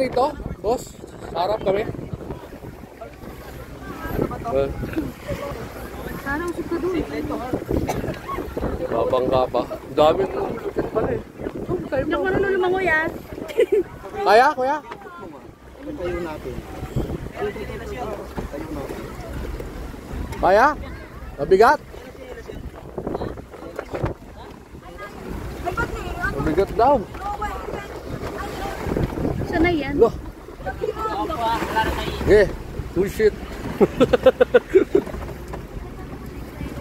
rito, boss? Harap kami. Parang suka doon. Babangga pa. Dami ng lugat pala eh. Hindi ako marunong lumangoy ah. Kaya, kuya? Tayo natin. Kaya? Mabigat? Mabigat daw. Sana yan? Loh. Eh, bullshit.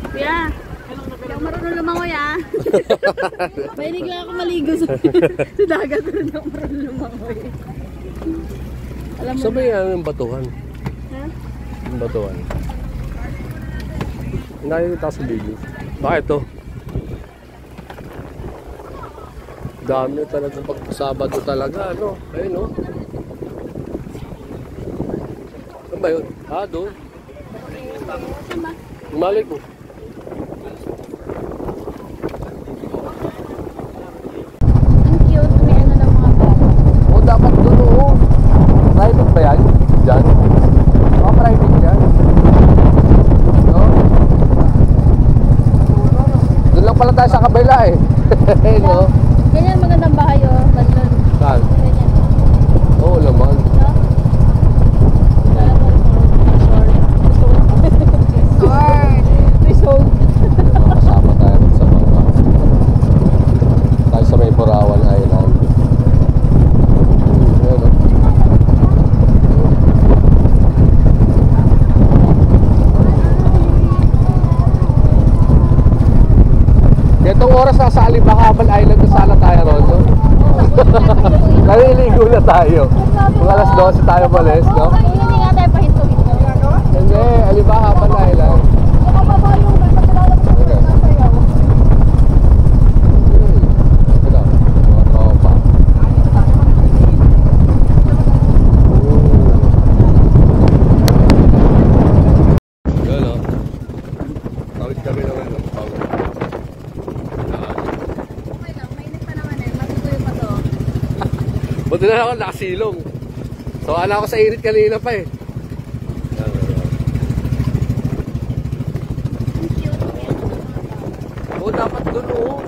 Kuya, hindi ako marunong lumangoy ah. Mahilig lang ako maligo sa dagat. Hindi ako marunong lumangoy. Alam mo Saan ba yan yung batuhan? ha? Yung batuhan. Nakikita sa video. Bakit to? Dami talaga pag Sabado talaga, ano? Ayun, no? Saan ba yun? Ah, doon. Malik ko. Ang cute. May ano ng mga bata. O, dapat doon, oo. Private ba yan? Diyan? O, private yan. No? Doon lang pala tayo sa kabila eh. No? Ganyan magandang bahay oh. Bandon. Saan? Ganyan. Oo naman. No? Result. Kasama tayo sa mga tayo sa may Borawan Island. Ayan, no? Itong oras nasa Alibahaban Island na sana tayo ron, no? Naliligo na tayo. Mga alas 12 tayo malis, no? Hindi nga tayo pahinto-hinto. Hindi, Alibahaban Island. Okay. Ito, mga tropa. Yun, no? Tawid kami naman, no? Tawid. Okay lang, mainit pa naman eh. Matutuyo pa to. Buti na lang ako nakasilong. So, ala ako sa init kanina pa eh. Oo, dapat doon, oo.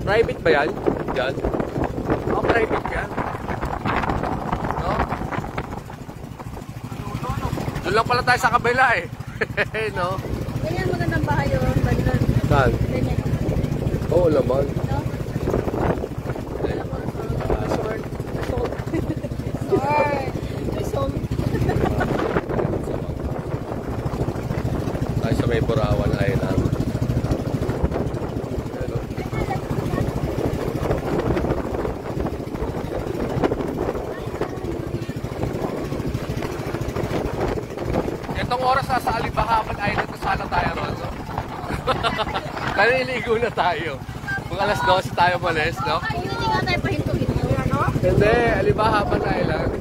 Private ba yan? Yan? Oo, private yan. No? Doon lang pala tayo sa kabila eh. No? Ganyan magandang bahay oh. Bandon. Saan? Ganyan. Oo naman. No? Resort. Resort. Tayo sa may Borawan Island. Hello. Itong oras nasa Alibahaban Island na sana tayo ron, no? Naliligo na tayo. Kung alas 12 tayo malis, no? Ay, hindi nga tayo pahinto-hinto. Hindi, Alibahaban Island.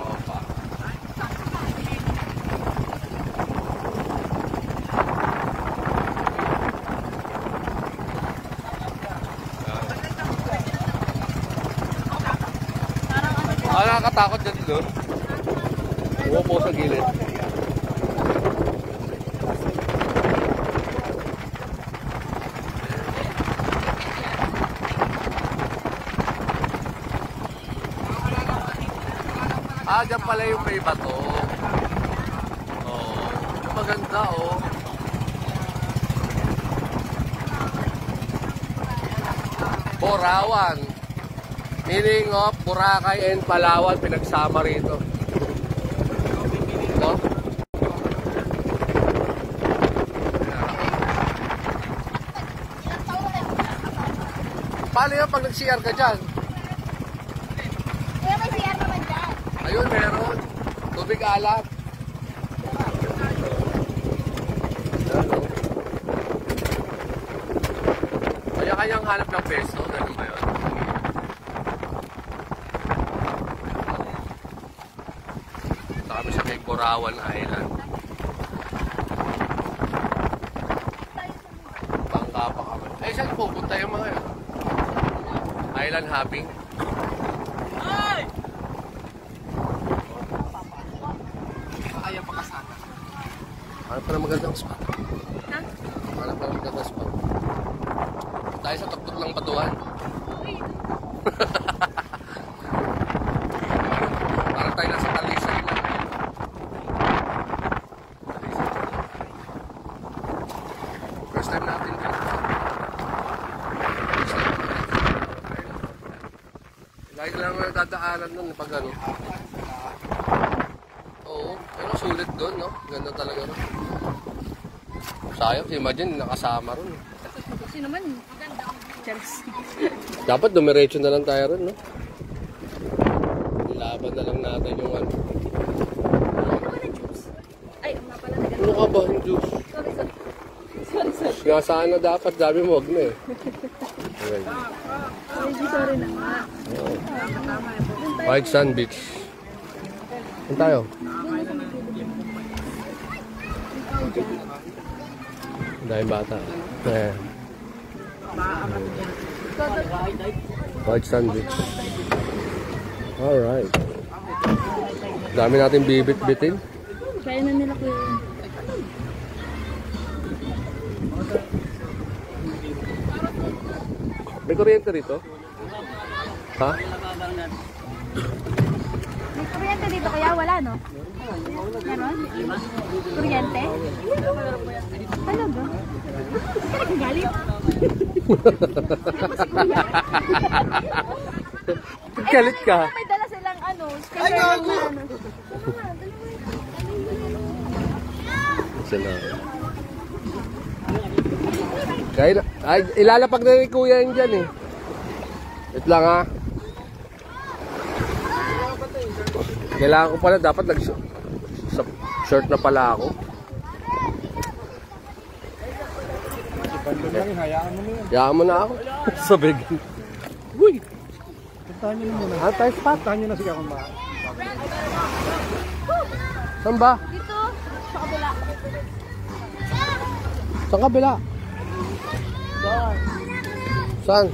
Opa. Nakakatakot dyan doon. Umupo sa gilid. Ah, dyan pala yung may bato. Oh, maganda oh. Borawan. Meaning of Boracay and Palawan pinagsama rito. No? Paano yun pag nag-CR ka dyan? Kaya may CR naman dyan. Ayun, meron. Tubig alat. Kaya-kayang hanap ng peso. Ganun ba yun? Ito kami sa may Borawan Island. Bangka pa kami. Eh, saan pupunta yung mga yun? Island hopping? Kaya pa kasana. Ano pala magandang spot? Ha? Ano pala magandang spot? Tayo sa tuktok ng batuhan. Parang tayo nasa talisay lang. First time natin dito. Lagi lang ang dadaanan nun pag ano. Oo, pero sulit doon, no? Ganda talaga, no? Sayang, imagine, nakasama ron. Kasi naman, maganda ang Chelsea. Dapat dumiretso na lang tayo ron, no? Laban na lang natin yung ano. Ano ba na juice? Ay, nga pala na Ano ka ba yung juice? Sorry, sorry. Sorry, sorry. Nga sana dapat, sabi mo, wag na eh. Okay. Sorry na nga. White Sand Beach. Saan tayo? Dahil bata. Eh. White Sand Beach. Alright. Dami natin bibit-bitin. Kaya na nila ko yun. May kuryente rito? Ha? May kuryente dito kaya wala, no? Meron? Kuryente? Talaga? Saan ka galing? Galit ka. May dala silang ano, speaker na ano. Sila. Kaya, ay, ilalapag na ni Kuya yan dyan eh. Wait lang ha. Kailangan ko pala, dapat short na pala ako. Hayaan mo na ako. Sabi ganun. Uy! Puntahan nyo na muna. Tayo spot. Puntahan nyo na siya kung bakit. Saan ba? Dito, sa kabila. Saan kabila? Saan?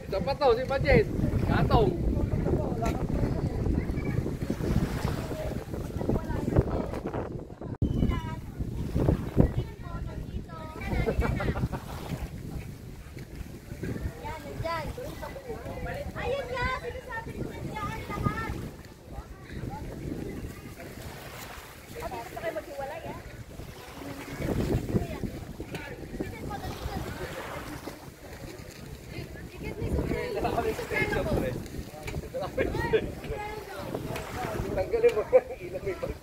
Ito pa to, si Pajet. Katong. Ayun nga, sinasabi ko nandiyan lahat. At dito pa kayo maghiwalay, ah. Tanggalin mo yung ilaw may bag.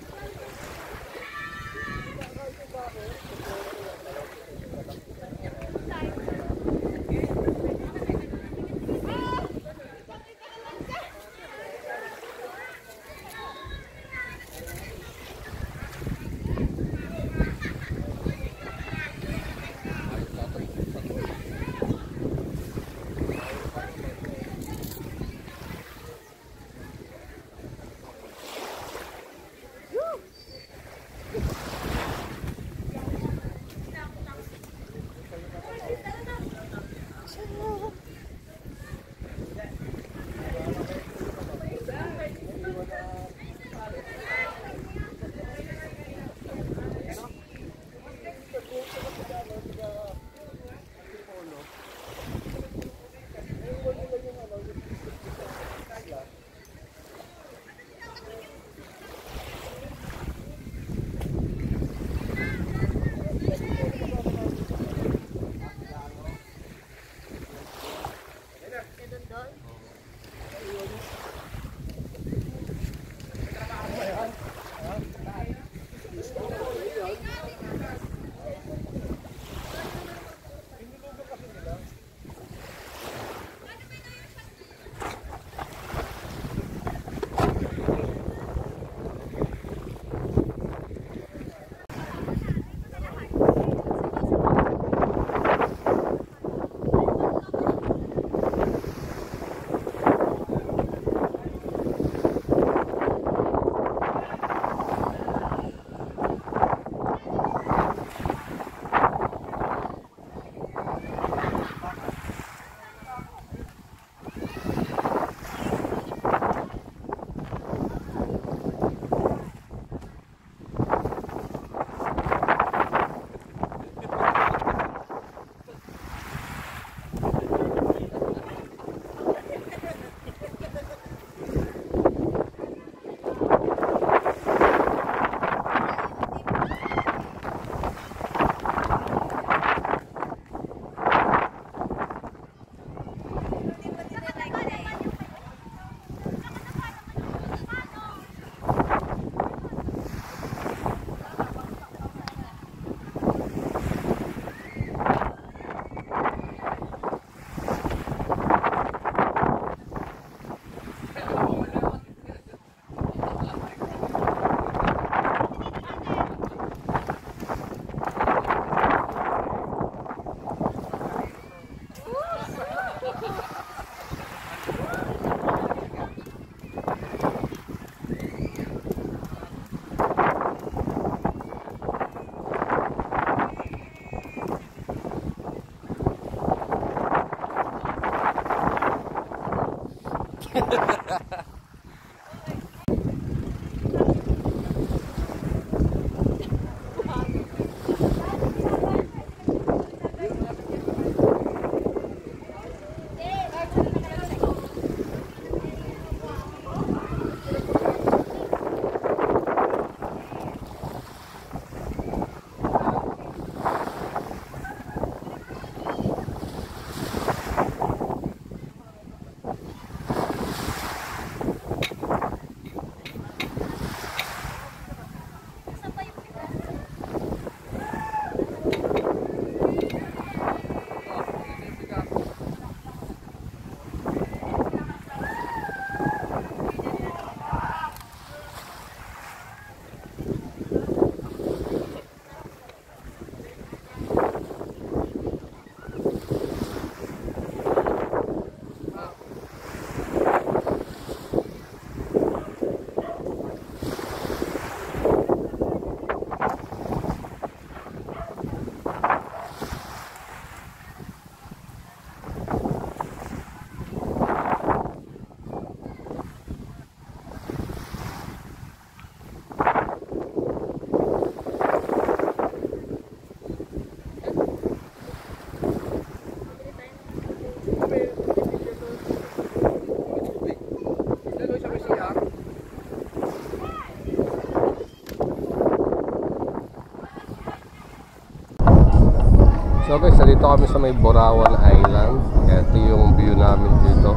So guys, dito kami sa may Borawan Island. Ito yung view namin dito.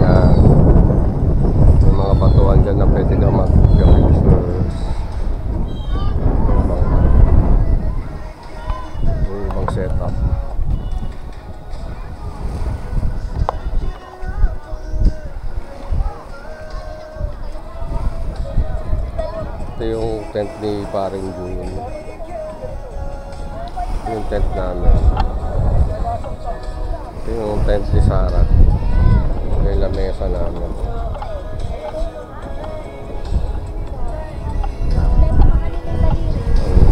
Ayan. May mga batuan dyan na pwede ka mag-pictures. Yung ibang setup. Ito yung tent ni Paring June. Yung tent namin. Ito yung tent ni Sarah. Yung lamesa namin.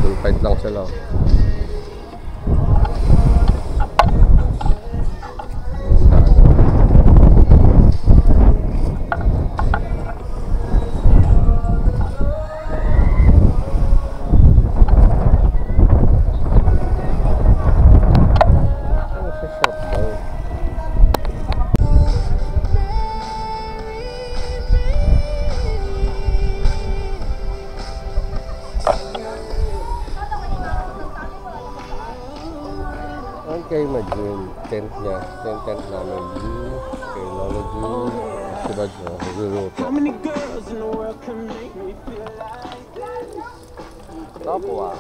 Full fight lang sila. Kay Majun, tent niya. Yung tent namin. Kay Lolo Jun. Si Badjo. Nagluluto. Tapos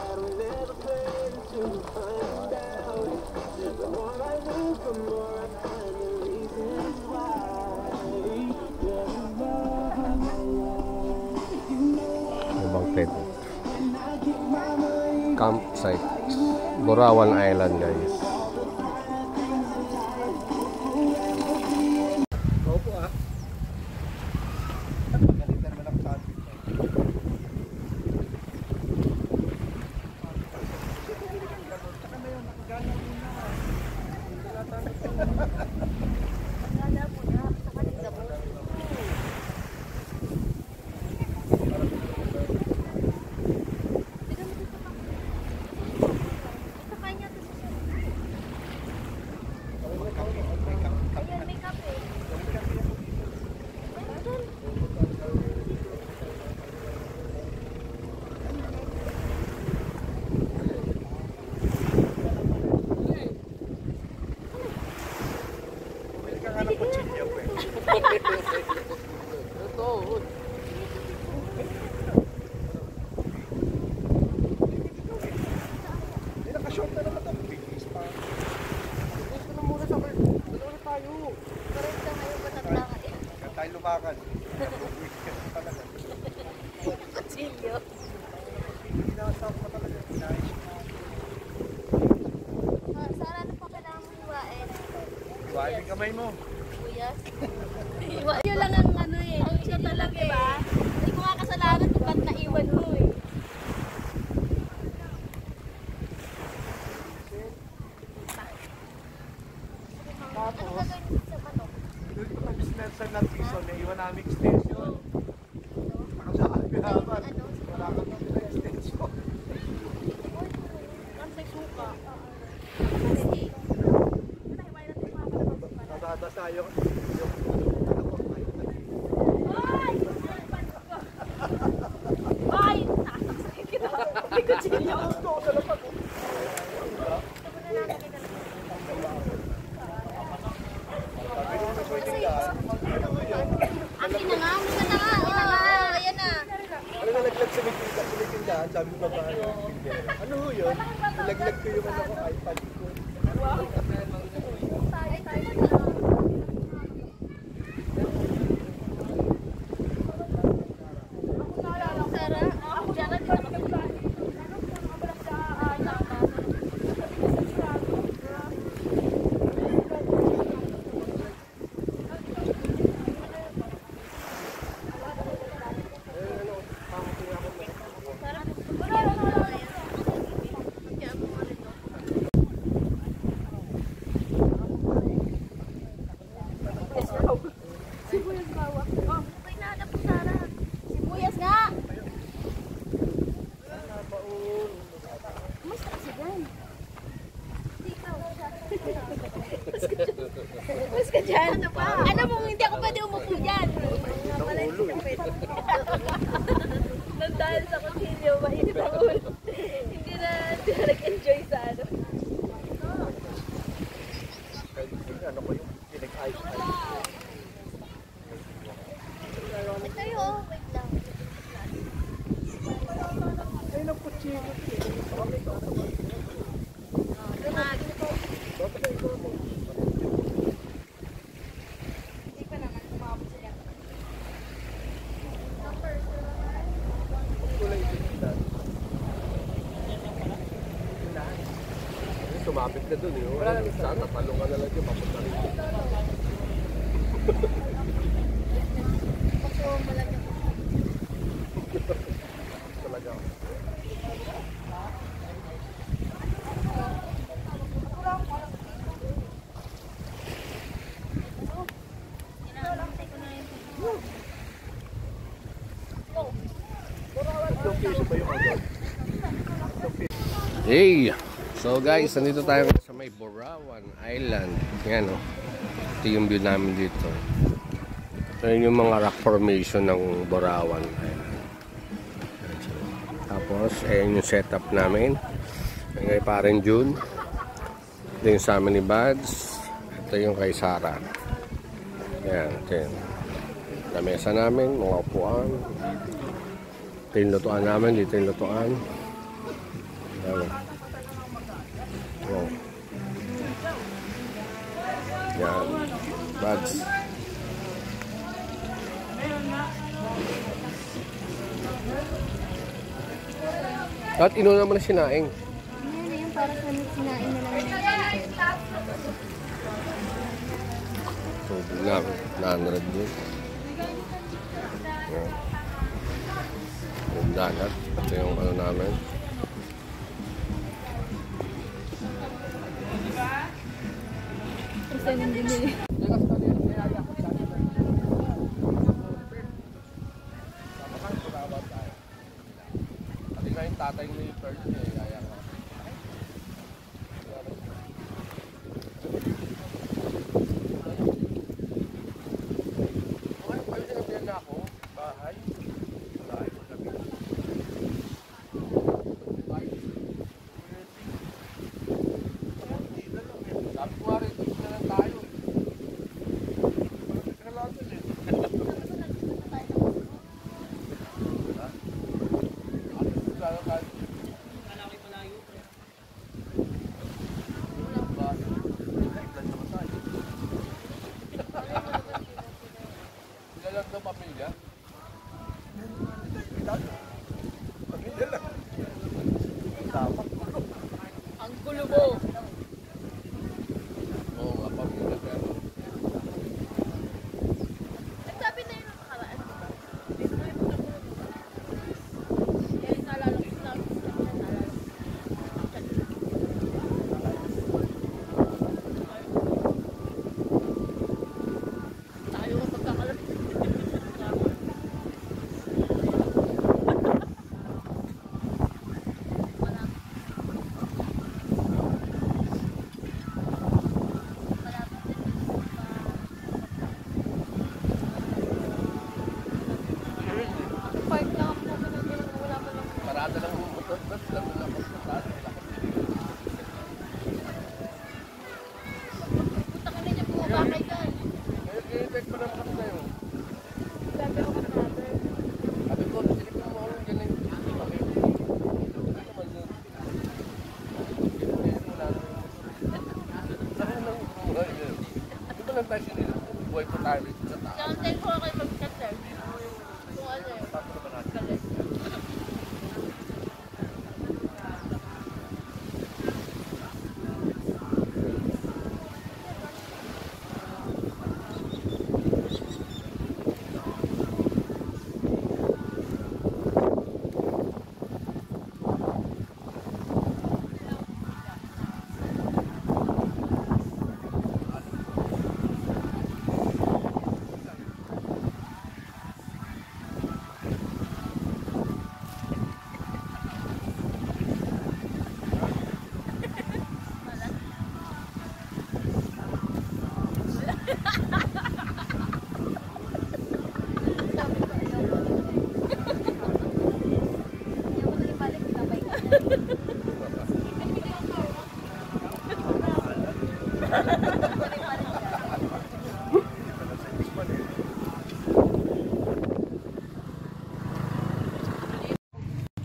ibang tent. Campsite. Borawan Island, guys. Lumakan. Kutsilyo. Pinasap mo talaga. Sara, ano pa kailangan mo hiwain? Hiwain yung kamay mo. Buyas? Yun lang ang ano eh. Ang siya talaga diba? Hindi ko nga kasalanan kung ba't naiwan mo eh. Tapos, Ano gagawin sa manok? doon ko na business na piso na iwan namin extension. Nakasaan pinahaman. Wala kang extension. Ang may suka. Nadadasa yung Ay! Nakasaksakin kita. May kutsilyo. Akin na nga, akin na nga. Ayan na. Ano nalaglag sa may tindahan? Sabi ko ba ano ho yun? Nalaglag ko yung ano ko, iPad ko. Sibuyas bawak. Oh, may nahanap ko Sara. Sibuyas nga. Mas kasi dyan. Mas ka dyan. Ano pa? Ano mo, hindi ako pwede umupo dyan. Nang dahil sa kutsilyo, mainit ang ulo. Hindi na nag-enjoy sa ano. Sumabit na dun eh. Wala nang isa. Tatalong ka na lang yung papunta rin. Talaga. Hey! So guys, nandito tayo sa may Borawan Island. Yan o. Ito yung view namin dito. Ito yung mga rock formation ng Borawan Island. Tapos, ayan yung setup namin. Ayan kay Paren June. Ito yung sa amin ni Bads. Ito yung kay Sarah. Ayan, ito yung lamesa namin, mga upuan. Ito yung lutuan namin, dito yung lutuan. Ayan. Wow. Yan. Bads. At inuna mo na sinaing. Ano yung para sa sinain na lang yung So, bigla, 900 yun. Yan. Yung dagat. Ito yung ano namin. Kasi nang bumili. Pati nga yung tatay ni Perch niya, kaya ka. Pwede na biyan na ako, bahay. Bahay ko sabi. Sabi ko nga rin, dito na lang tayo. Kailangan din. Ilan daw pamilya? Pamilya lang. Tama. Ang gulo mo! Oo nga, pamilya pero. Nagsabi na yun ang makaraan. Dito na yung pagkakulog. Kaya naalala ko na tayo ang pagkakalat. Park lang ako na wala pa lang. Parada lang yung motor, ba't lang lang ako sa taas. Punta ka na niya bumabakay ka. I-take pa naman kami sa'yo. Sabi ako ng mother. Sabi ko, silipin mo ako yung ganun. Kami. Ano naman yun? Silipin mo lang. Saan lang buhay yun? Di ba lang tayo sinila? Buhay po tayo rito sa taas. Counter ko kayo mag-chat sir. Kung ano yun. Tapos naman natin. Galit.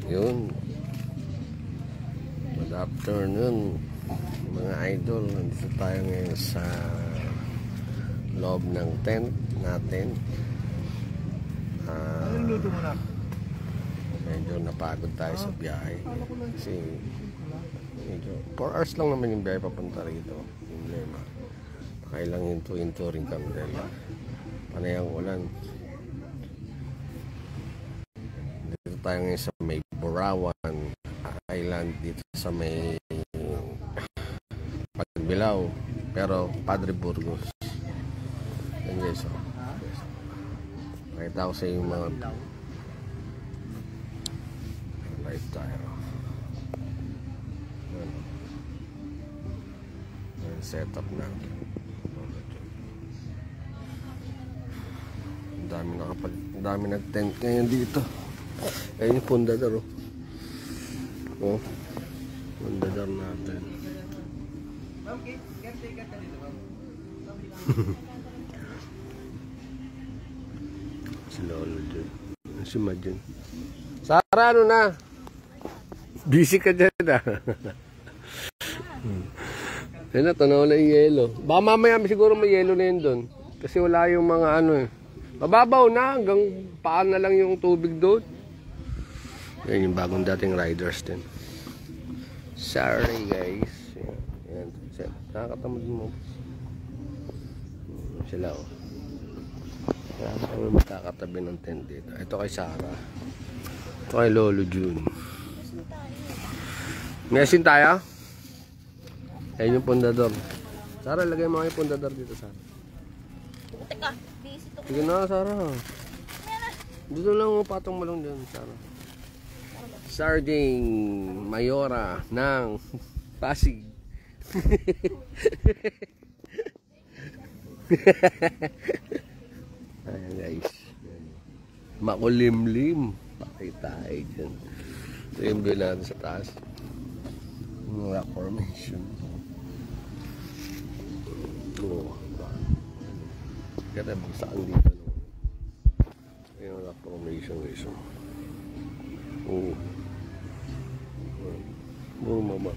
Yun. afternoon mga idol. Nandito tayo ngayon sa loob ng tent natin. Anong luto mo na? Medyo napagod tayo sa biyahe kasi medyo 4 hours lang naman yung biyahe papunta rito. Problema, pakailang hinto-hinto rin kami dahil panay ang ulan. Dito tayo ngayon sa may Borawan Island, dito sa may Pagbilao, pero Padre Burgos. Yan guys, oh. Nakita ko sa yung mga live tayo. Yan setup na. Ang dami nag-tent ngayon dito. Ayun yung pundador, oh. Oh, pundador natin. Si Lolo dyan. Si Mad dyan. Sara, ano na? Busy ka dyan, ah. Ayun na, tanaw na yung yelo. Baka mamaya siguro may yelo na yun doon. Kasi wala yung mga ano eh. Mababaw na, hanggang paan na lang yung tubig doon. Ayun yung bagong dating riders din. Sorry guys. Ayan. Nakakatamad mo. Sila, oh. Kaya kami magkakatabi ng tent dito. Ito kay Sarah. Ito kay Lolo June. Mesin tayo? Ayun yung pundador. Sarah, lagay mo yung pundador dito, Sarah. Teka, busy to. Sige na, Sarah. Dito lang, patong mo lang dyan, Sarah. Sarding Mayora ng Pasig. Ayan guys, makulimlim. Pakita tayo dyan. Ito yung view natin sa taas. Yung rock formation. Oo. Kaya tayo magsaan dito. Yung rock formation guys. Oo. Oo, mama.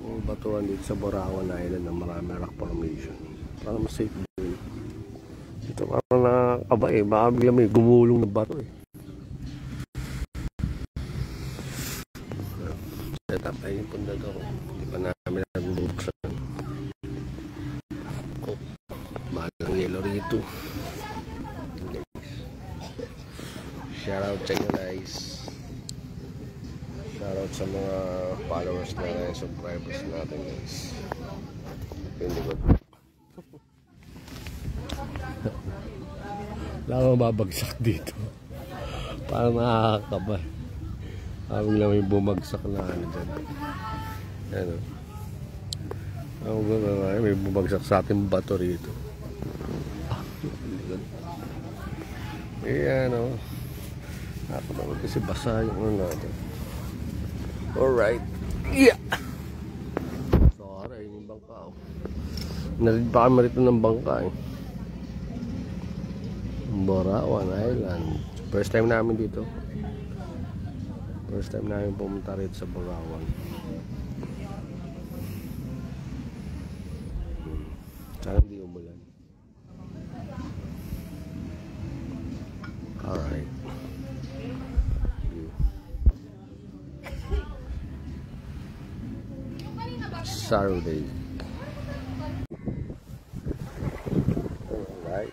Oo, batuan dito sa Borawan Island na marami rock formation. Para mas safe din. Ito parang nakakaba eh. Baka bigla may gumulong na bato eh. Setup ay yung pundador. Hindi pa namin nabubuksan. Oh, mahal ang yelo rito. Shout out sa inyo guys. Shout out sa mga followers natin, subscribers natin guys. Hindi ko. Wala akong babagsak dito. Parang nakakakaba. Parang lang may bumagsak na ano dyan. Ano. May bumagsak sa ating bato rito. Ayan o. Nakakabagod kasi basa yung ano natin. Alright. Yeah! Sorry, yung bangka o. Narid pa kami rito ng bangka eh. Borawan Island. First time namin dito. First time namin pumunta rito sa Borawan. Sana hindi umulan. Alright. Saturday. Alright.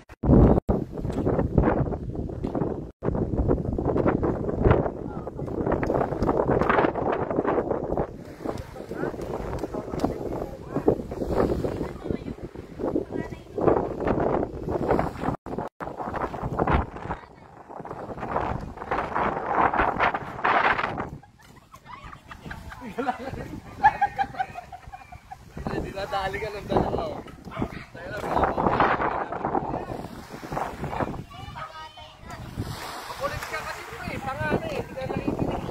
Dinadali ka ng dalawa. Tayo lang makulit ka kasi po eh. Pangalan eh. Hindi ka nakikinig.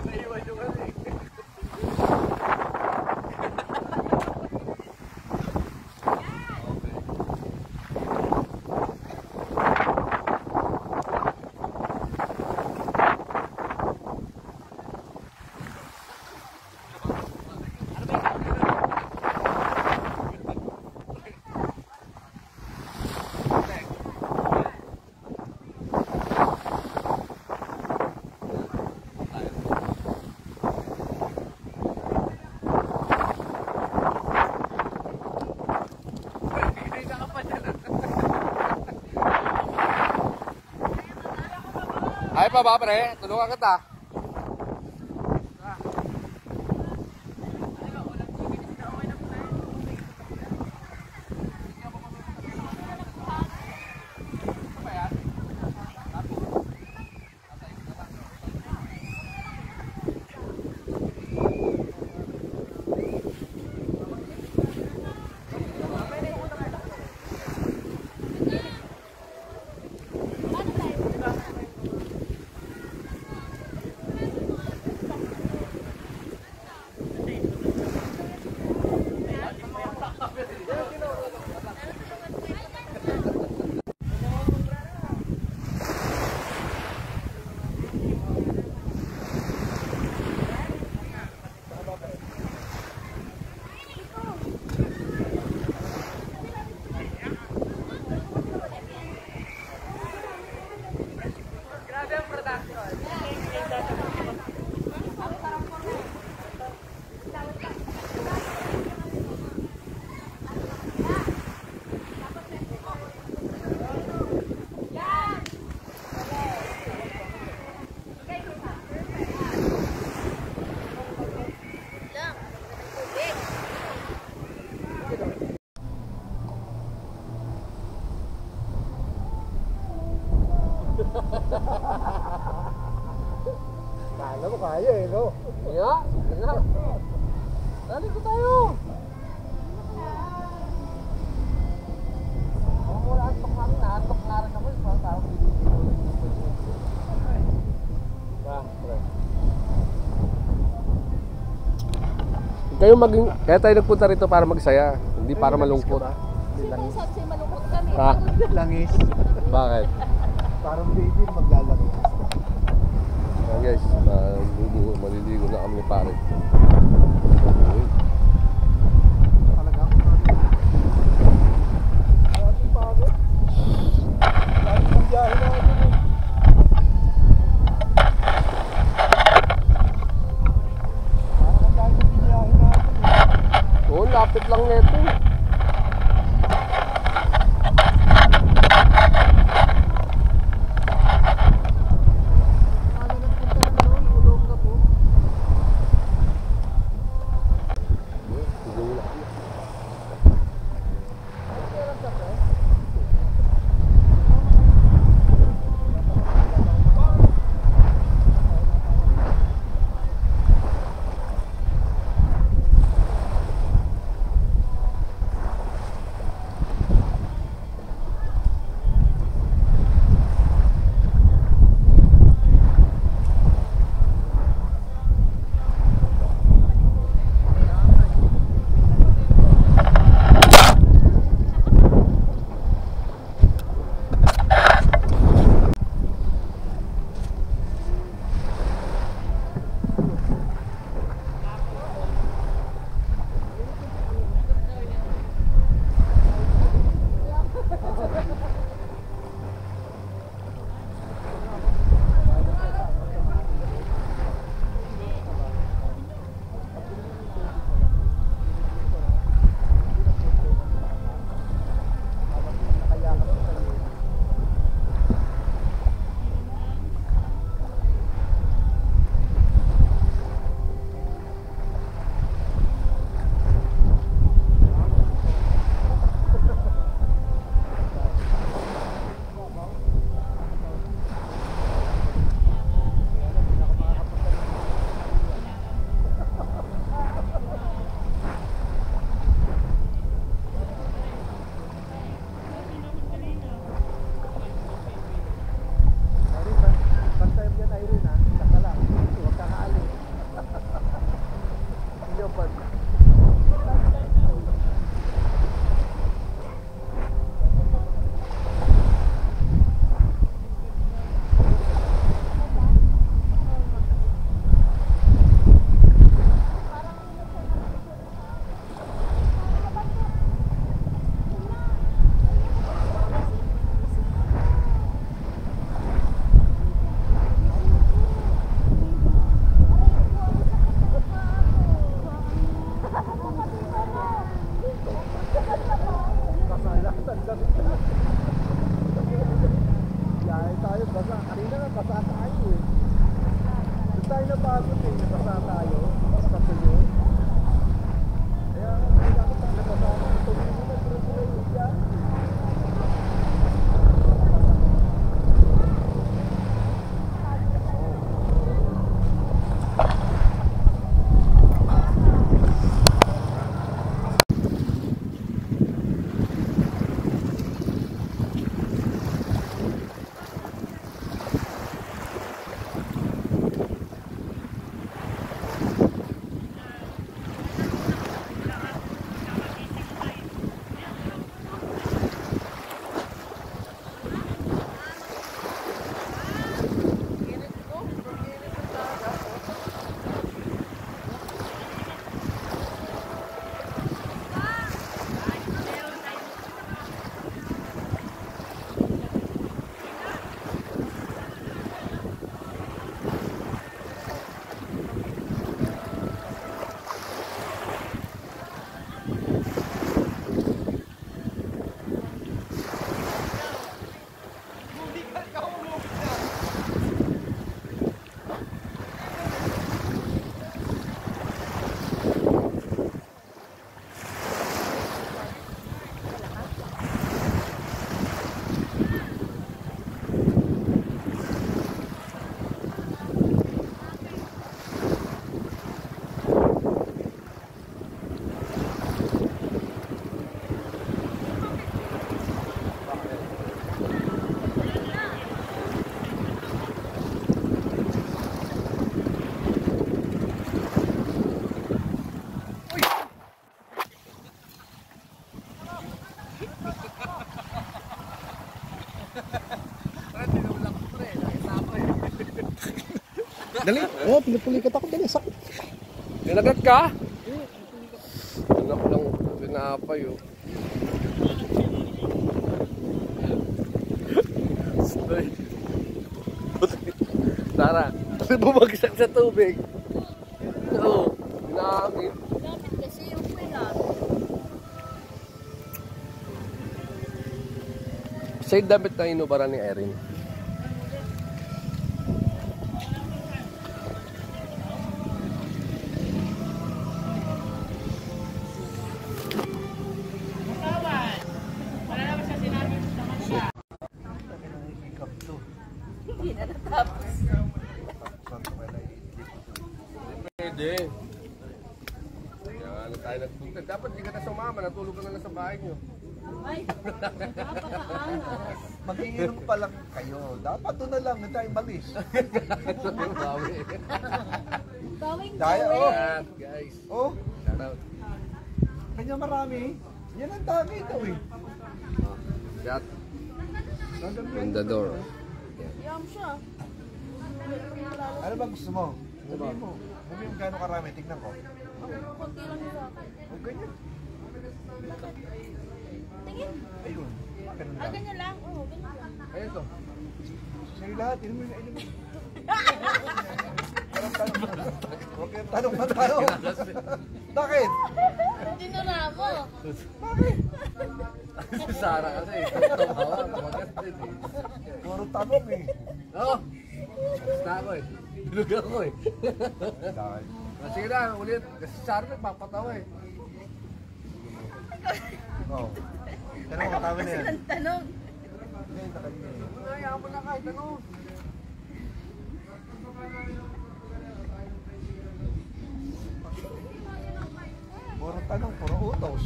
Naiwan yung ano eh. Kaya pa ba, pre? Tulungan kita. Kala mo kaya eh, no? Iya, iya. Dali ko tayo. Kung wala antok namin, naantok nga rin ako. Parang tao Kayo maging, kaya tayo nagpunta rito para magsaya, hindi para malungkot. Sino sabi sa'yo malungkot kami? Ha? Langis. Bakit? Parang baby maglalangis. Ayan guys, maliligo na kami ni pare. Talaga ako. Ating pagod. Ating ang biyahe na ako eh. Parang ang dahil ang biyahe na ako eh. Oo, lapit lang neto. Dali. Oh, pinapulikat ako. Dali, sakit. Dinagat ka? Anak lang, pinapay oh. Tara, bumagsak sa tubig. Oo, pinakakit. Lapit kasi yung pila. Sa'yo damit na inubaran ni Erin. Hindi na natapos. Pwede. Kaya ano tayo nagpunta. Dapat di ka na sumama, natulog ka na lang sa bahay nyo. Ay, napakaangas. Mag-iinom pa lang kayo. Dapat doon na lang, hindi tayo balis. Bawi. Gawing Daya, gawin. oh. Yan, guys. Oh, Shout out. kanya marami. Yan ang dami ito eh. Shot. Gagawin. On the door. Yum siya. Ano ba gusto mo? Sabihin mo. Sabihin mo gano'ng karami. Tignan ko. Kunti lang sa akin. Oh, ganyan. Tingin. Ayun. Ganun Ah, lang. ganyan lang. Oo, ganyan lang. Ayun to. Sa'yo lahat. Inom mo yun. Inom mo. Parang tanong. Huwag kayong tanong na tanong. Bakit? Tinura mo. Bakit? Si Sarah kasi. Tumawa. Tumagas din eh. Puro tanong eh. Oo. Basta ako eh. Tulog ako eh. Dahil. Sige na, ulit. Kasi si Sarah nagpapatawa eh. Oo. Tanong mo, tama na yan. Ang tanong. Ngayon na kanya eh. Ayaw mo na kahit ano. Puro tanong, puro utos.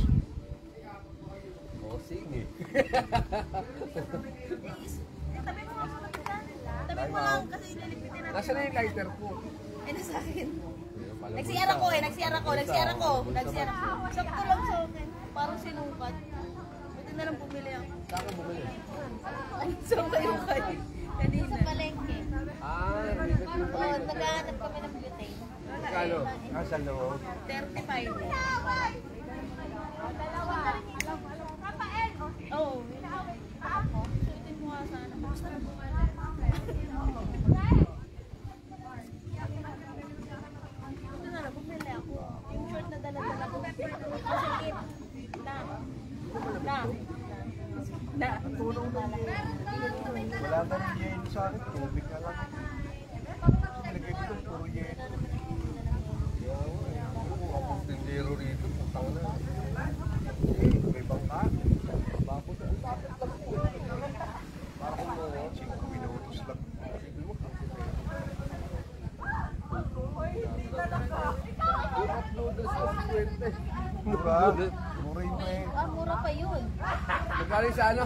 Bossing eh. Tabi mo nga muna dyan. Tabi mo lang kasi ililipitin natin. Nasaan na yung lighter ko? Ay, nasa akin. Nag-CR ako eh. Nag-CR ako. Nag-CR ako. Nag-CR ako. Sakto lang sa akin. Parang sinukat. Buti na lang bumili ako. Saan ka bumili? Saan kayo kayo? Kanina. Sa palengke. Ah, hindi ko yung Oo, pala. naghahanap kami ng butane. Magkano? Ah, sa loob. 35. Oo. Sulitin mo nga sana. Basta na Buti na lang bumili ako. Yung short na dala-dala ko. Masikip. Na. Tulong na wala ka ng yelo sa akin, tubig na lang. Nilagay ko puro yelo. Ako tindero rito. Putang na. May bangka. Bakot lang. Parang kung 5 minutos lang. Hot noodles ko 50. Mura. Mura yun eh. Ah, mura pa yun. Magkano sa ano?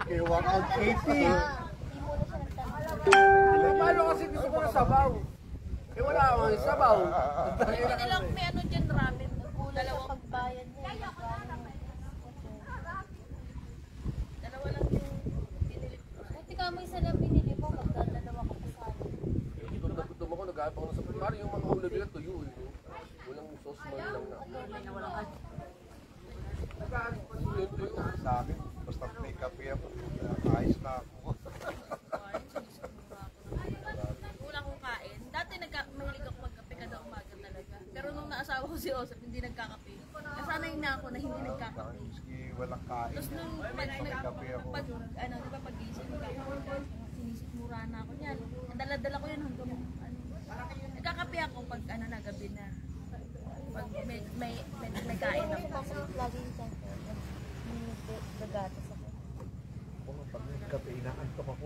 Kaya 180. Hindi mura siya nagtanong. Paano kasi gusto ko ng sabaw? Eh wala akong sabaw. Hindi lang may ano dyan ramen. Dalawang pagbayad niya. Dalawa lang yung binili ko. Buti ka mo isa lang binili mo, magdadalawa ka pa sa akin. Gutom ako, nag-aap ako sa pagkari. Yung mga ulam nila tuyo eh. No? Walang sauce man lang na. May nawalang ano. Nag-aap pa tuyo tuyo. Sa akin, basta may kape ako. Ayos na ako. Wala akong kain. Dati mahilig ako magkape kada umaga talaga. Pero nung naasawa ko si Osap, hindi nagkakape. Nasanay na ako na hindi nagkakape. Maski walang kain. Tapos nung Nagkape ako. ano, di ba pag-gising nagkakape, sinisik-mura na ako niyan. Dala-dala ko yun hanggang ano. Nagkakape ako pag ano na gabi na. Pag may kain ako. Kasi lagi yung center. Nagagatas ako. Kung pag nagkape, inaantok ako.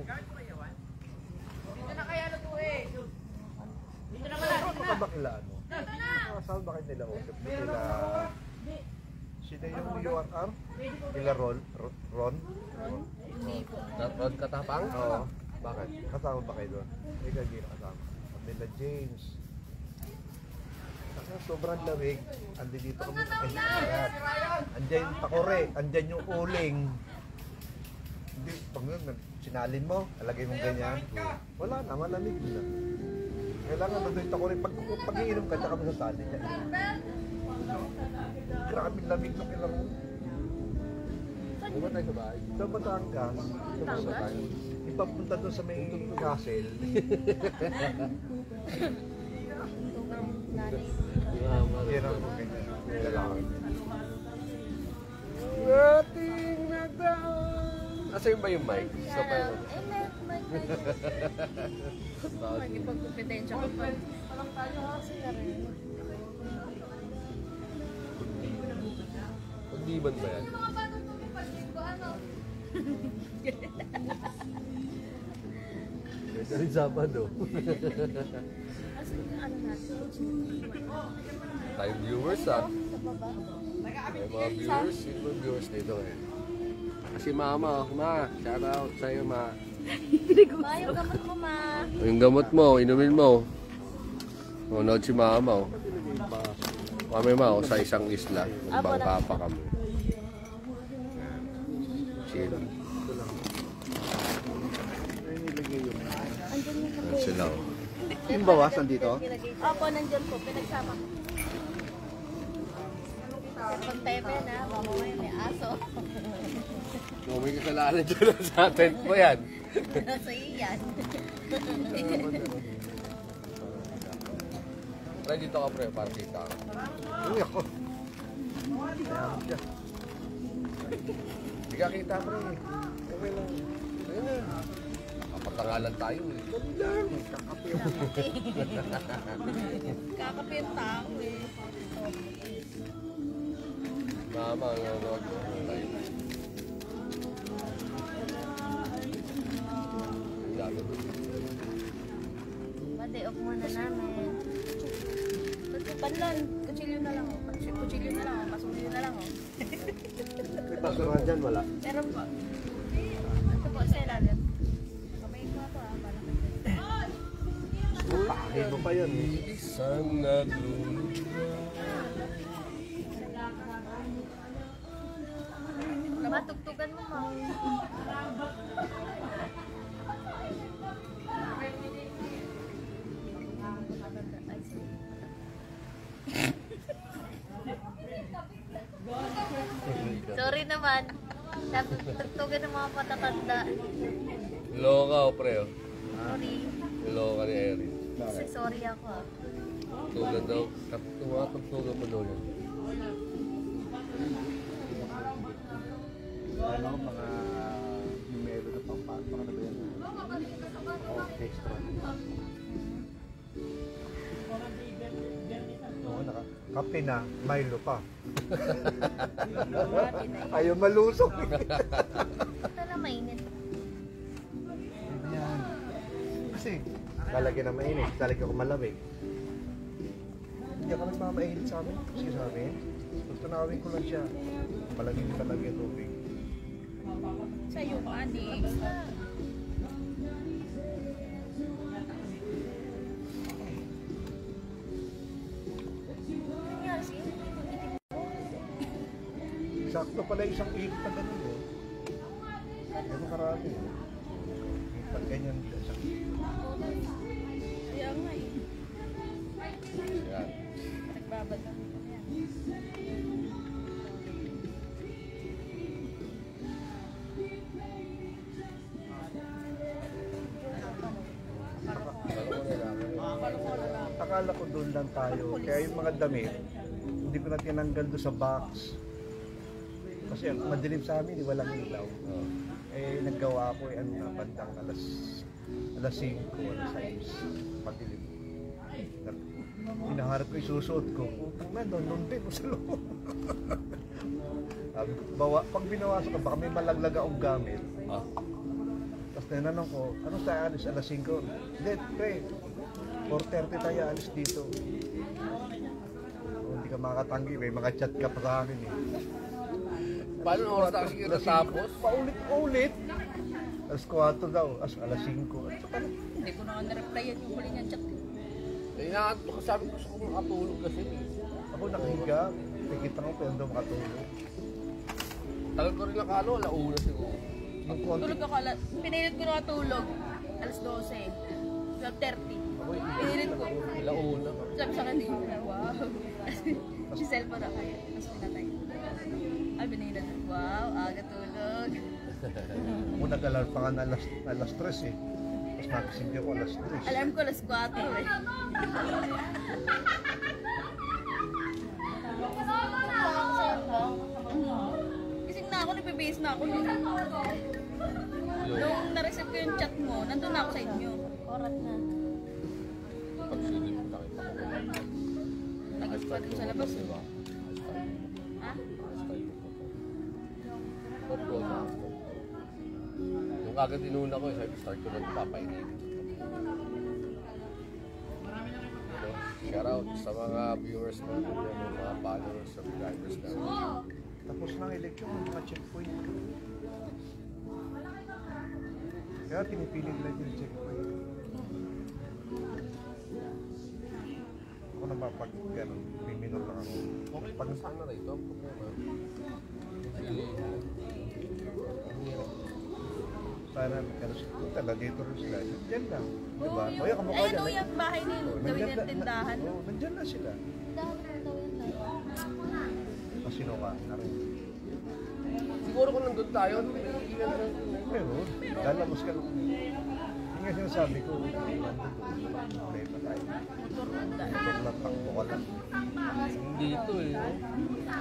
Dito na kaya luto eh. Dito na Ano ka ba kila ano? Saan ba kayo nila usap? Nila... Sila yung URR? Nila Ron? Hindi po. Rod Katapang? Oo. Bakit? Kasama ba kayo doon? Ikaw hindi nakasama. At nila James. Kasi sobrang lamig. Andi dito kami sa kanya. Andiyan yung takore. Andiyan yung uling. Hindi, pag sinalin mo, alagay mong ganyan. Wala na, malamig na. Kailangan nandun ako rin. Pag-iinom ka, tsaka mo sa salin. Grabe lamig na kailangan mo. Ano ba tayo sa bahay? Sa Batangas. Ipapunta doon sa may castle. Tugang nanay. Yan ang ganyan. Kailangan. Ating nagdaan. Asa yung ba yung mic? Sa pa yun. Magipagkumpetensya ko pa. Pagdiban ba yan? Pwede rin Sabado. Kasi ano natin, Tayong viewers May mga viewers. Sino mga viewers dito eh? Kasi mama, ma, shout out sa'yo ma. Ma, yung gamot mo, ma. Yung gamot mo, inumin mo. Nanonood si mama oh. Kami ma, sa isang isla. Nagbangka pa kami. Chill. Andyan yung Yan sila oh. Yung bawasan dito? Opo, nandyan po, pinagsama ko. Pag tebe na, mamamaya may aso. No, may kasalanan dyan sa tent mo yan. Nasa iyan. Try dito ka pre, para kita. Uy, ako. Ayan siya. Hindi ka kita pre. Okay lang. Ayun na. Kapatangalan tayo eh. Lang, kakape ako. Kakape yung tao eh. Mama, nanonood ko. Tayo. day off muna namin. Panlan, kutsilyo na lang oh. Kutsilyo na lang oh. Pasulyo na lang oh. May basurahan dyan, wala. Meron po. Ito po sa ilalim. Kamay ko ako ah. Pakin mo pa yan eh. Isang nagluluwa. Matugtugan mo, ma. Sorry naman. Tugtugan ng mga patatanda. Loka o pre oh. Sorry. Loka ni Erin. Sorry ako ah. Tugan daw. Tumatugtugan mo daw yan. Ano, mga numero na pampasok na ba yan? Oh, extra. Oo, kape na, Milo pa. Ayaw malusok. Ito na mainit. Yan. Kasi, lalagyan ng mainit, lalagyan ko malamig. Hindi ako nagmamainit sa amin. Kasi sa amin, tunawin ko lang siya. Malamig talaga yung tubig. Sa iyo pa, adik. Sakto pala isang ihip na ganun eh. Ganun karami eh. Pag ganyan siya. Kaya nga eh. Yan. Nagbabad lang ito yan. Akala ko doon lang tayo. Kaya yung mga damit, hindi ko na tinanggal doon sa box. Kasi madilim sa amin, walang ilaw. Eh, naggawa ako ano na, bandang alas 5, alas 6, madilim. Hinaharap ko yung susuot ko. Doon din mo sa loob. Pag binawasan ka, baka may malaglag akong gamit. Tapos tinanong ko, ano tayo alis? Alas 5? Hindi, pre. 4:30 tayo alis dito. Hindi ka makatanggi, may mga chat ka pa sa akin eh. Paano na oras na kasi natapos? Paulit-ulit. Alas 4 daw, alas 5. Hindi ko na na-replyan yung huli niyang chat. Eh, inaanto ka sabi ko sa kung makatulog kasi. Ako nakahiga, nakikita ko pero daw makatulog. Tagal ko rin nakalo, alauna siguro. Yung konti. Tulog ako, pinilit ko na tulog. Alas 12. 12:30. Pinilit ko. Ilauna. Sabi sa akin, wow. Yung cellphone na kaya. Tapos pinatay. Ay, binilan. Wow, aga tulog. Kung nag-alarm pa nga na alas 3 eh. Tapos nagising ako alas 3. Alarm ko alas 4 eh. Gising na ako, nagbe-base na ako. Nung na-receive ko yung chat mo, nandun na ako sa inyo. Oras na. Pagsilip ko nakita ko. Tagas pa din sa labas. Diba? Ha? Opo na ako. Yung agad inuna ko, sabi start ko na papainin. Shout out sa mga viewers natin, mga followers, subscribers natin. Tapos na ang eleksyon, ang mga checkpoint. Kaya pinipili nila yung checkpoint. Ako na ba pag gano'n, may minor lang ako. Okay pa sana rito, ang problema. Pili. Sana gano'n siya. Tala, dito rin sila. Diyan lang. Diba? Oo, O yan, kamukha ayun dyan. o, yung bahay ni gawin ng tindahan. Oo, nandyan na sila. Dahan na daw yan lang. Masinuka na rin. Siguro kung nandun tayo, Pero, lalabas ka lang. Yung nga sinasabi ko, nandun play pa tayo. Motor handa. Ito lang, takbo ka lang. dito eh. No?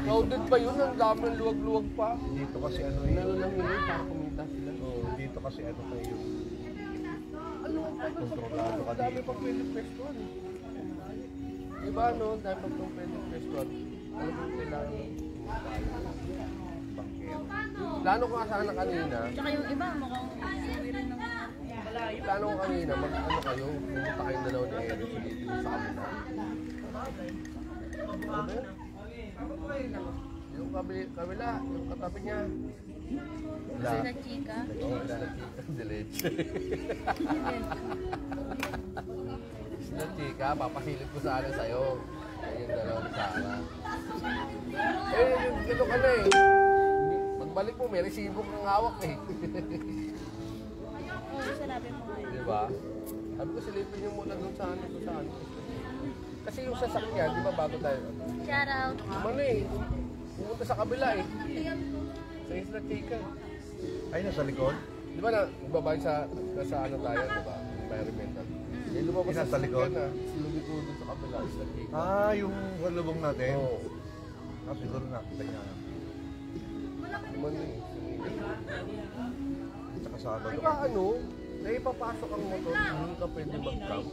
Crowded pa yun, ang daming luwag-luwag pa. Dito kasi ano eh. Ano lang yun, para kumita sila. Oo, dito kasi ano kayo. Ano pa yun? Kontrolado ka Dami dito. pang pwede pwestuhan. Diba no, dami pang pwede pwestuhan. Ano kung kailangan Bangkero. Plano ko nga sana kanina, Tsaka yung iba, mukhang sabi rin ng plano ko kanina, mag-ano kayo, pumunta kayong dalawa ni Eric sa kabila. Ano ba yun? Yung kabila, yung katabi niya. kasi na chika. Oo, dileche. Sila chika, papasilip ko sana sa'yo. Yung dalawa ni Sarah. Eh, yung ano ka na eh. Pagbalik mo, may resibo kang hawak eh. Oo, sinabi mo nga yun. Diba? Sabi ko, silipin niyo muna doon sa ano. Kasi yung sasakyan, di ba bago tayo? Shout out. Ano eh, pumunta sa kabila eh. Sa Isla Chica. Ay, nasa likod? Di ba nagbabayad sa ano tayo, di ba? Environmental. Eh, lumabas Yung sa nasa likod? sasakyan na. Lumiko doon sa kabila, Isla Chica. Ah, yung salubong natin? Oo. Ah, siguro nakita niya. Ano eh. Tsaka Sabado. Di ba ano, naipapasok ang motor, hindi ka pwede mag-camp.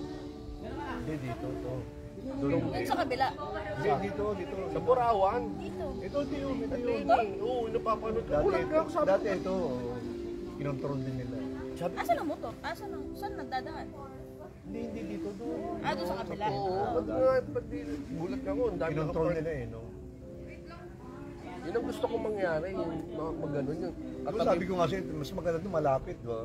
Hindi, dito, to. Doon Doon sa kabila. Hindi, dito. sa Burawan. Dito. Ito yun. Oo, napapanood ko. Dati Ulat na ako ito, sabi dati ko. ito, kinontrol din nila. Sabi Asan ang motor? Saan nagdadaan? Hindi dito, doon. Ah, doon sa kabila. Oo, ba't di, gulat ka ko, ang dami Kinontrol nakapark. nila eh, no? Yun ang gusto kong mangyari, yung mag-ganon yung Ako sabi ko kasi, mas maganda doon, malapit, di ba?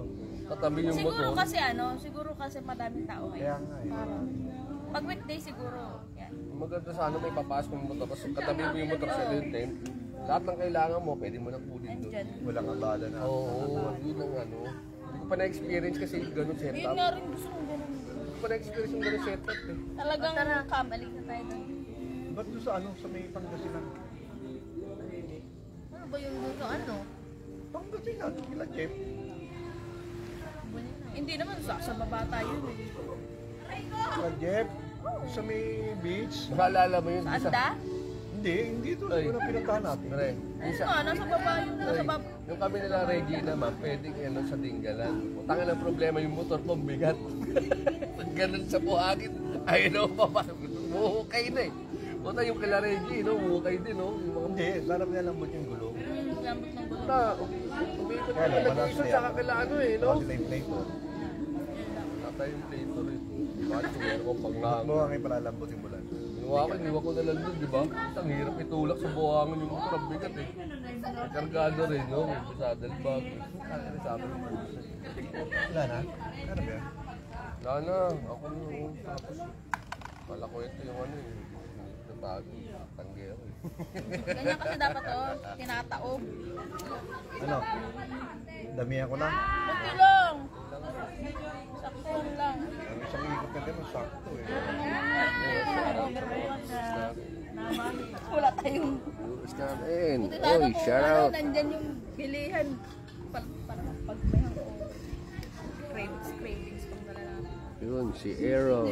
katabi yung Siguro motor. siguro kasi madaming tao Kaya ngayon. nga eh. Pag weekday siguro, yan. Maganda sana may papasok yung motor, kasi katabi mo yung motor sa lenten. Lahat ng kailangan mo, pwede mo nang kunin doon. Andyan. Walang abala na. Oo, yun ang ano. Hindi ko pa na-experience kasi yung ganon Yun setup. nga rin gusto kong ganun. Hindi ko pa na-experience yung ganon setup eh. Talagang balik na tayo doon. Ba't doon sa ano, sa may Pangasinan? Ano ba yung doon sa ano? Pangasinan, kila Jeff. Hindi naman, sa baba tayo eh. Kila Jeff. Sa may beach. Maalala mo yun? Sa Anda? Hindi ito. Ay. Una pinuntahan natin. Pre, Ano nga, nasa baba yung nasa baba. yung kami nila Reggie naman, pwedeng ano sa Dinggalan. Tangan ang problema yung motor ko, bigat. Pag ganun sa buhangin, ay no, muhukay na eh. Puta yung kila Reggie, no, muhukay din, no. Yung mga Hindi, sarap niya lambot yung gulong. Lambot ng gulo. puta, umikot Kaya na lang, nag-iisot malas sa na yan. kakila ano eh, no. Kasi sila yung plate ko. Tatay yung plate ko rin. Bakit meron kong Ba't pangang. mo ang ipalalambot yung bulan? Iniwa ko na lang dun, di ba? Ang hirap itulak sa buhangin yung motor, ang bigat eh. Kargado rin, no? May saddle bag. Ano sa akin? Wala na? Ano ba yan? Wala na, ako nung tapos. Kala ko ito yung ano eh. Natago, tanggero eh. Ganyan kasi dapat tinataob. Ano? Damihan ko na. Buti lang. Sakto lang. Ang isang ikot na gano'n, sakto eh. Wala tayong... Viewers namin. Buti sana Oy, kung shout ano, out. nandyan yung bilihan. Para pag may cravings pang nalalaman. Yun, si Aaron.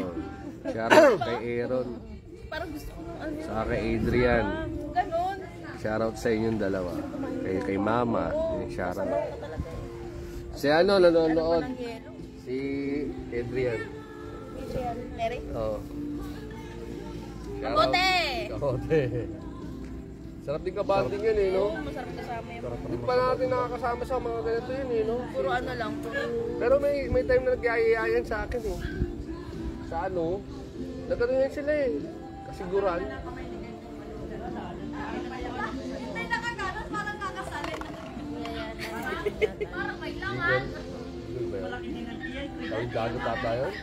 Shout out kay Aaron. Parang gusto ko nung ano yun. Saka kay Adrian. Ganon. Shout out sa inyong dalawa. Kay Mama. Yung shout out. Sabaw ka talaga eh. Si ano, Ano ba nanonood? ng yelo? Si Adrian. Adrian. Larry? Oh. Kamote! Kamote. Sarap din kabanding yun eh, no? Oo, masarap kasama yung Hindi pa natin nakakasama sa mga ganito yun eh, no? puro ano lang, puro... Pero may time na nagyayayan sa akin eh. Sa ano? Nagkano yan sila eh. Kasiguran. Tawid gago tata yun?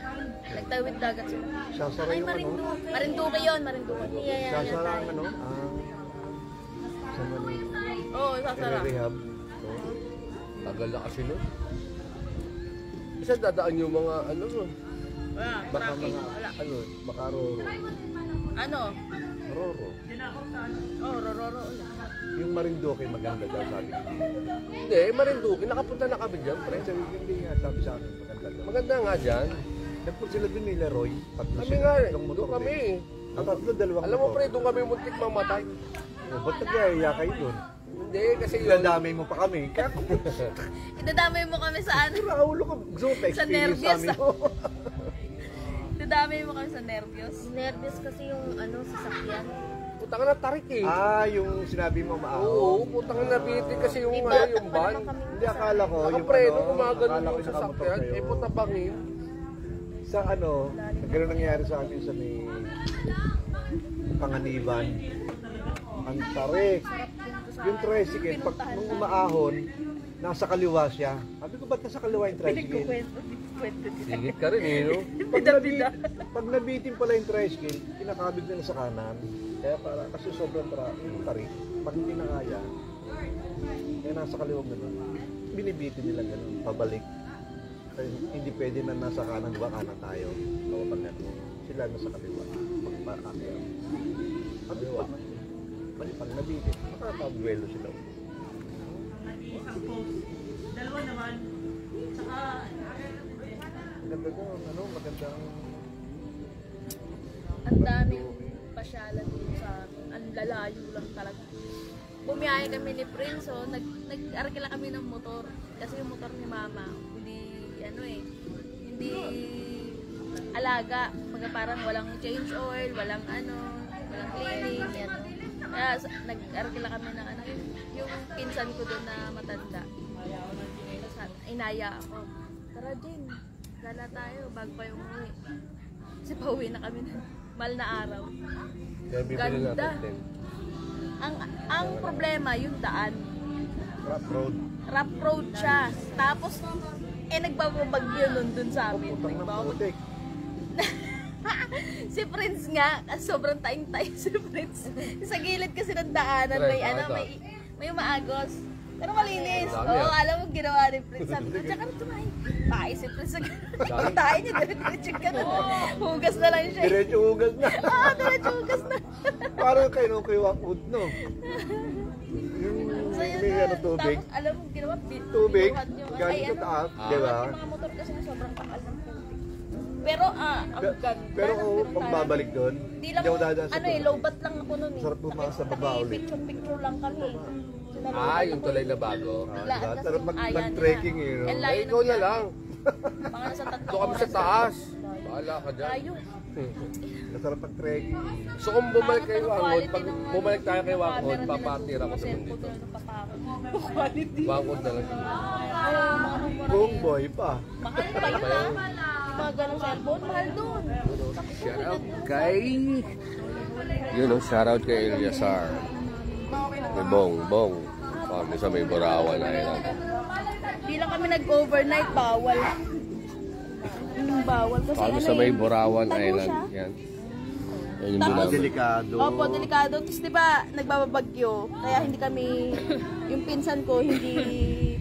Nagtawid dagat sila. Sasara Ay, yung ano. Marinduque yun, Marinduque. Sasara ang ano. Sa Oo, sasara. rehab. Tagal na kasi no? Isa dadaan yung mga ano Wala, Baka traffic. mga, Wala. ano, baka roro. Ano? Roro. Oh, rororo ulit. Yung Marinduque maganda daw sabi ko. Hindi, Marinduque. Nakapunta na kami dyan, pre. Hindi nga sabi sa akin maganda daw. Maganda nga dyan. Nagpunta sila dun ni Leroy. Tatlo Kami sila. nga, Ilang motor doon kami. din. Ang tatlo, dalawang Alam mo motor. pre, doon kami muntik mamatay. Oh, ba't nagyayaya kayo dun? Hindi, kasi yun. Iladamay mo pa kami. Kaya kung Idadamay mo kami sa ano? nakaulo ko, gusto mo pa Sa experience nervyos, namin mo. Idadamay mo kami sa nervyos. Nervous kasi yung ano, sasakyan. Putang na tarik eh. Yung sinabi mo maaho. Oo, putang na nabitin kasi yung, Diba, yung van. Hindi, akala ko, yung Nakapreno, ano, gumagano akala ko yung nakamotor sasakyan. kayo. Eh, puta bangin. Sa ano, ganun nangyayari sa amin sa may Panganiban. Ang tarik. Yung tricycle, pag nung umaahon, nasa kaliwa siya. Sabi ko, ba't nasa kaliwa yung tricycle? Sigit ka rin eh, no? Pag nabitin pala yung tricycle, kinakabig nila sa kanan. Kaya para, kasi sobrang yung tarik. Pag hindi na kaya, kaya nasa kaliwang gano'n. Binibitin nila gano'n, pabalik. Kaya hindi pwede na nasa kanan, diba kanan tayo. So, pag gano'n, sila nasa kaliwa. Pagpakakya. Sabi ko, mali pag nabitin, makakabwelo sila. Dalawa naman. Saka... Maganda ko, ano, magandang... Ang daming pasyalan dito sa amin. Ang lalayo lang talaga. Bumiyahe kami ni Prince, so nag-arkila kami ng motor. Kasi yung motor ni Mama, hindi, ano eh, hindi alaga. Mga parang walang change oil, walang ano, walang cleaning, yan. Kaya nag-arkila kami ng ano, yung pinsan ko doon na matanda. Inaya ako. Tara Jane, gala tayo bago pa yung umuwi. Kasi pauwi na kami ng mahal na araw. Kaya bibili Ganda. natin. Ang problema, yung daan. Rough road. Rough road siya. Tapos, nagbababagyo nun dun sa amin. Putang ng Nagbabag- putik. Si Prince nga, sobrang taing-taing si Prince. Sa gilid kasi ng daanan, may ano, may maagos. Pero malinis. Dami, Oo, ah. alam mo ginawa ni Prince. Sabi ko, tsaka na tumahin. Tayo si Prince. Tayo niya, diretso ka na. Hugas na lang siya. Diretso hugas na. Oo, diretso hugas na. Parang kayo nung kay Wakwood, no? Yung So, yun may na. ano, tubig. Tapos, alam mo, ginawa, Tubig, binuhat niyo. galing Ay, sa ano, taas, Ah. di ba? Yung mga motor kasi na sobrang kapal ng putik. Pero, ang ganda. Pero ng kung pinuntahan. pagbabalik doon, Hindi lang, ako dadaan sa ano eh, low bat lang ako nun eh. Sarap bumaba sa baba ulit. Picture lang kami. Yung tulay na bago. diba? Sarap mag-trekking eh, no? Ay, ikaw na lang. Mga nasa 3 Doon kami sa taas. Bahala ka dyan. Tayo. Masarap mag-trekking. So kung bumalik kayo Ang Wangod, quality pag ng, bumalik tayo kay camera Wangod, nila papatira ko sa cellphone dito. nila ng papakot. Quality. Wangod na lang. Ay, mga mura Kung eh. boy pa. Mahal pa yun ah. Yung mga ganong cellphone, mahal doon. Shout out kay... Yun o, shout out kay Eliasar. May Bong. Kami sa may Borawan Island. Di lang kami nag-overnight, bawal. Bawal kasi Kami ano sa may eh, Borawan tago Island. siya. Yan. Yan yung Tapos- binabi. Delikado. Opo, delikado. Tapos di ba nagbabagyo, kaya hindi kami, yung pinsan ko hindi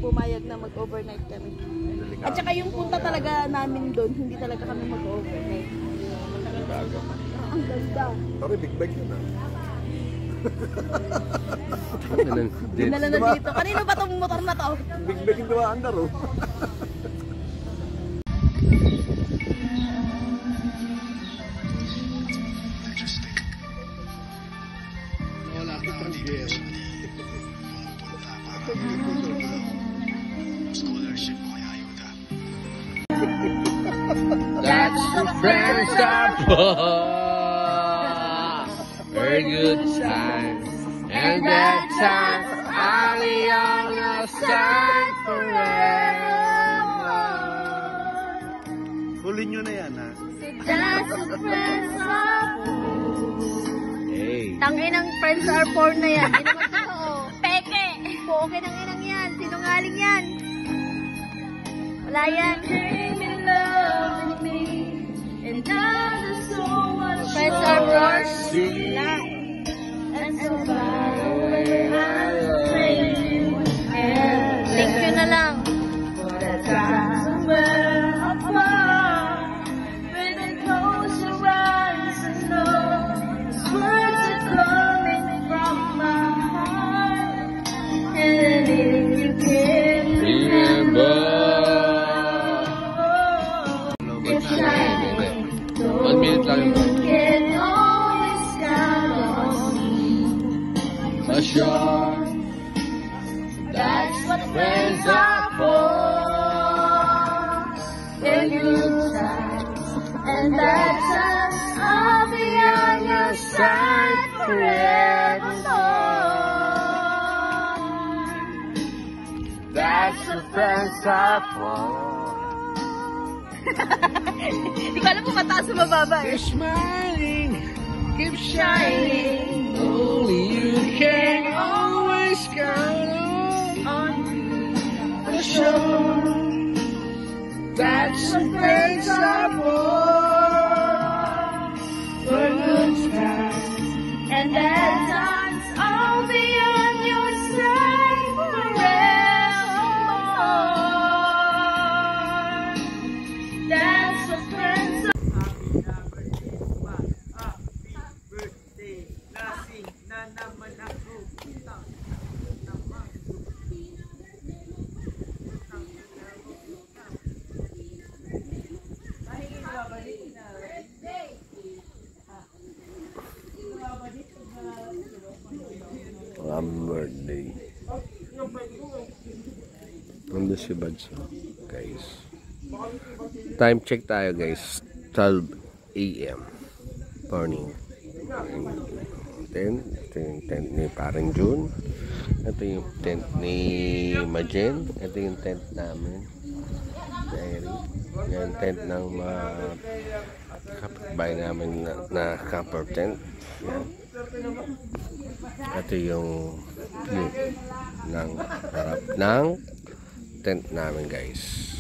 pumayag na mag-overnight kami. At saka yung punta talaga namin doon, hindi talaga kami mag-overnight. Ang ganda. Sorry, big bag yun ah. Dinala na dito. Kanino ba tong motor na to? Big bag yung dumaan na ro. Wala ka pang gel. That's the friends are for. Very good time. And that time, Ali on the side forever. Huli nyo na yan ha. That's the friends are Hey. Tangin ng friends are porn na yan. Hindi naman totoo. Peke! Poke ng inang yan. Sinungaling yan. Wala yan. Friends are porn. Wala. Thank you na lang. One minute lang. For sure, that's what friends are for. They're good times, and that time I'll be on your side forevermore. That's what friends are for. Hindi ko alam kung mataas o mababa eh. You're smiling, keep shining. Only you can always count on for sure. That's what friends are for. For good times, and bad times I'll be on your side forevermore. That's what friends are. Happy birthday. Nandun si Bads, guys. Time check tayo, guys. 12 a.m. morning. 10. Ito yung tent ni Parang June. Ito yung tent ni Majen. Ito yung tent namin. Diary. Yan tent ng mga kapitbahay namin na camper tent. Yan. Ito yung view ng harap ng tent namin, guys.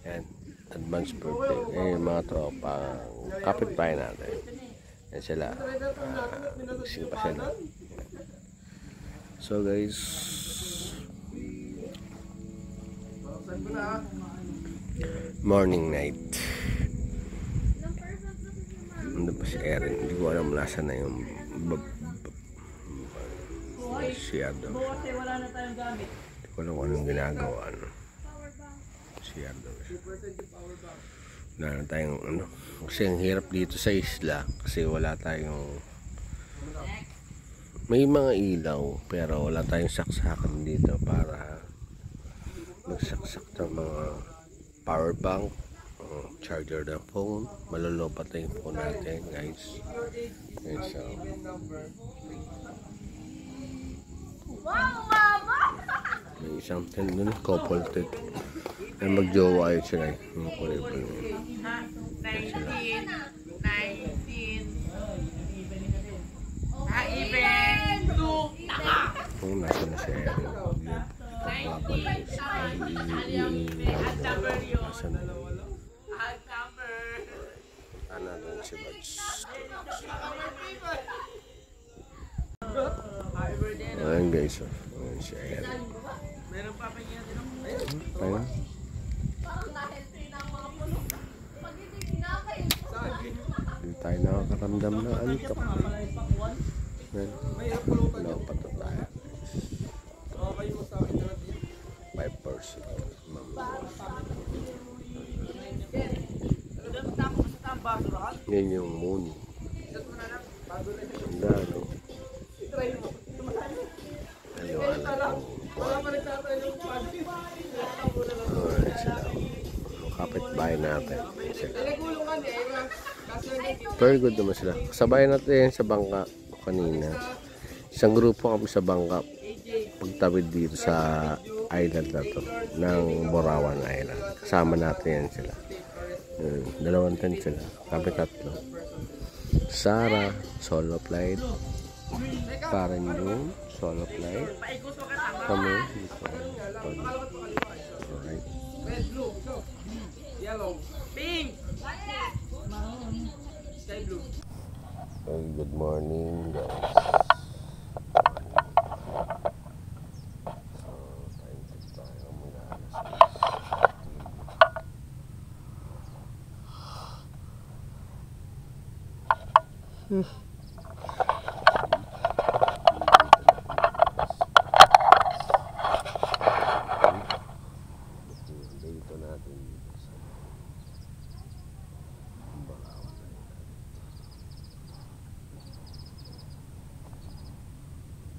Yan. Advance birthday. Yan yung mga tropa kapitbahay natin. Yan sila. Gising pa sila. So, guys, morning night. Ano pa si Erin? Hindi ko alam nasa na yung siyado. Hindi ko alam kung anong ginagawa. Siyado. Wala na tayong ano. Kasi ang hirap dito sa isla. Kasi wala tayong may mga ilaw. Pero wala tayong saksakan dito para magsaksak ng mga power bank, charger ng phone. Malulupat na yung phone natin, guys. Okay, so may isang tent dun, couple tent. Ay magjowa yun sila. Yung kulay-kulay. Yan sila. Kung nasa na si Erin. Nasa na yun. Ano doon si Buds. Ayan, guys. Ayan si Erin. Ayun. Hindi tayo nakakaramdam ng antok. Ayan. Wala pa ito tayo. 5%. Yan yung moon. Ganda, no? Kapit-bahay natin. Very good naman sila. Kasabayan natin sa bangka kanina. Isang grupo kami sa bangka pagtawid dito sa island na to ng Borawan Island. Kasama natin yan sila. Dalawang tent sila. Kami tatlo. Sarah, solo flight. Parang yung solo flight. Kami dito. Alright. Red, blue, yellow, pink, sky blue. Good morning, guys. Dito natin sa Borawan Island.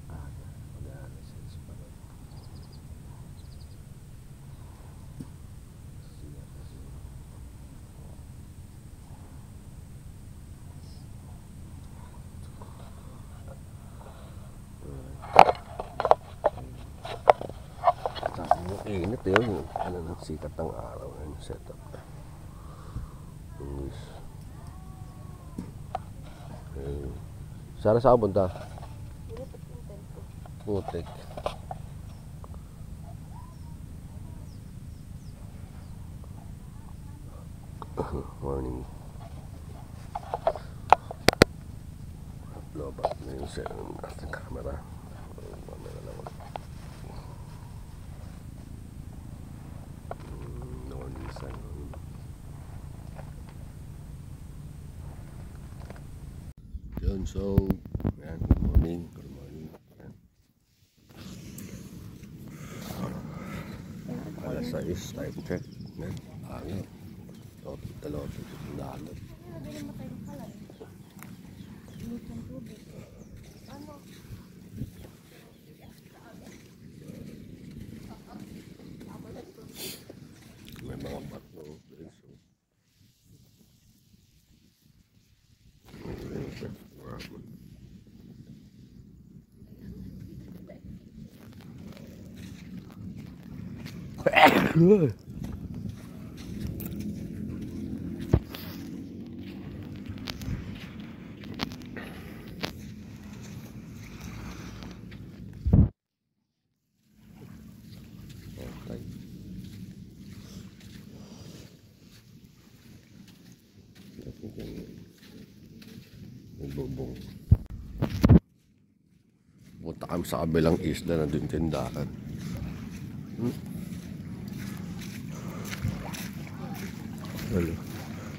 Mag-aalas 6 pa rin. Siya kasi. Init yun. Ano ng sikat ng araw na yung setup. English. Okay. Sara sa punta? Putik. Morning. Upload back na yung set ng camera. Mamaya lang. Yun, so yan, good morning, yan. Alas 6, time check yan, hangin dalawa dalat. May mga bato. Good. Okay. Bubong. Punta kami sa kabilang isla na doon tindahan.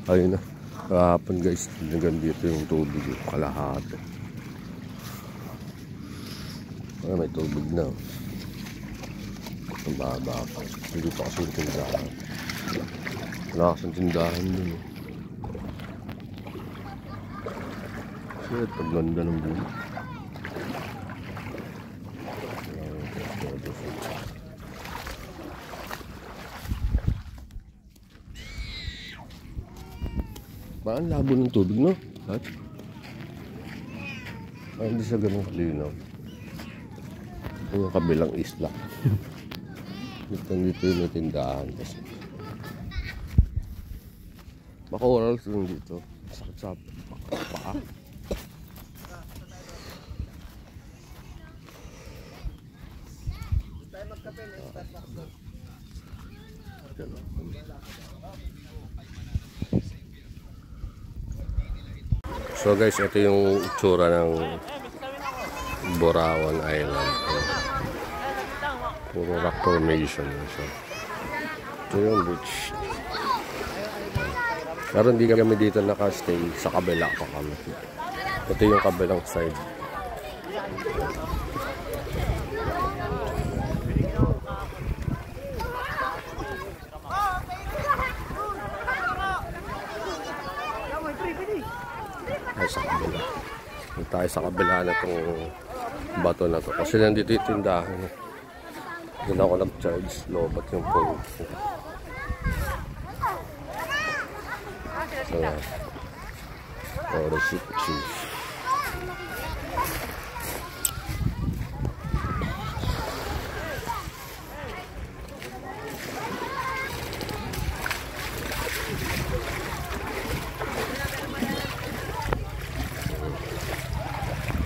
Ayun na. Kahapon guys, dito yung tubig. Yung kalahati. May tubig na. Ang baba pa. Dito kasi yung tindahan. Wala kasi yung tindahan dun. Shit, ang ganda ng bulo. Parang labo ng tubig, no? At? Hindi siya ganun kalinaw. Yung kabilang isla. Dito yung tindahan kasi. Maka-orals lang dito. Sakit sa paa. So guys, ito yung itsura ng Borawan Island. Puro rock formation. So, ito yung beach. Pero hindi kami dito nakastay. Sa kabila pa kami. Ito yung kabilang side. Ay, sa kabila. Tayo sa kabila na itong bato na to. Kasi nandito yung tindahan. Doon ako nag-charge. Lobat yung phone. So, receipt cheese.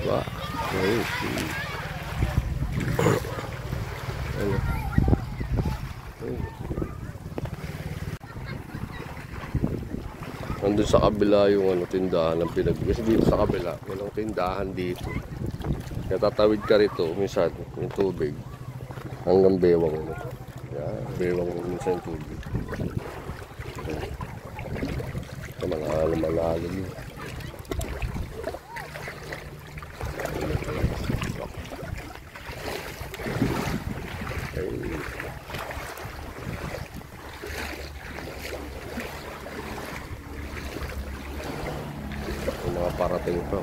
Wow. Nandun sa kabila yung tindahan ng pinag-ibig. Kasi dito sa kabila, walang tindahan dito. Kaya tatawid ka rito, minsan yung tubig. Hanggang bewang. Yan, bewang minsan yung tubig. Ito mga malalim. Mga parating pa.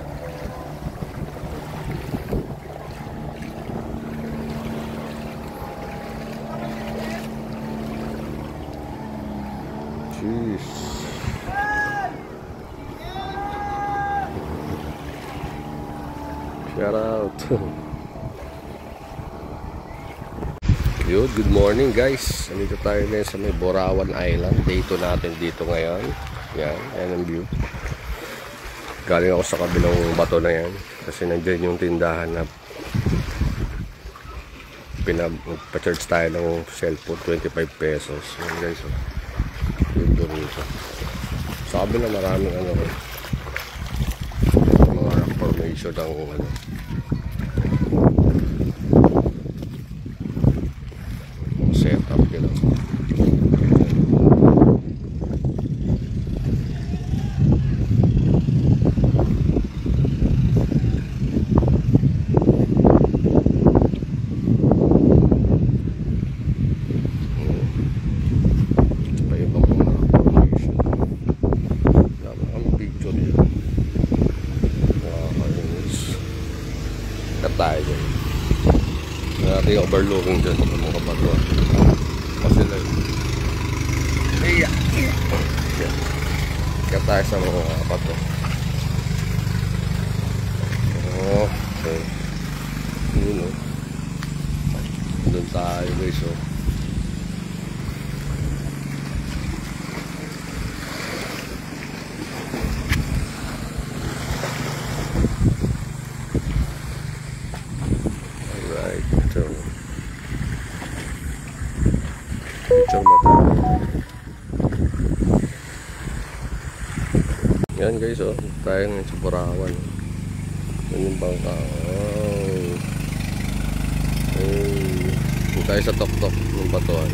Jeez. Shout out. Good morning guys. Nandito tayo ngayon sa may Borawan Island. Day 2 natin dito ngayon. Yan ang view. Galing ako sa kabilang bato na yan kasi nandiyan yung tindahan na pinapa-charge tayo ng cellphone, 25 pesos. Yan guys, yun doon rito. Sa kabila maraming mga rock formation ng setup yun. Tayo dyan. Natin yung overlooking dyan ng mga bato. Kasi lang kaya tayo sa mga bato. Okay. Yun o. Doon tayo guys o. Yan guys, tayo ngayon sa Borawan. Yan yung bangka. Yung tayo sa tok-tok ng batuan.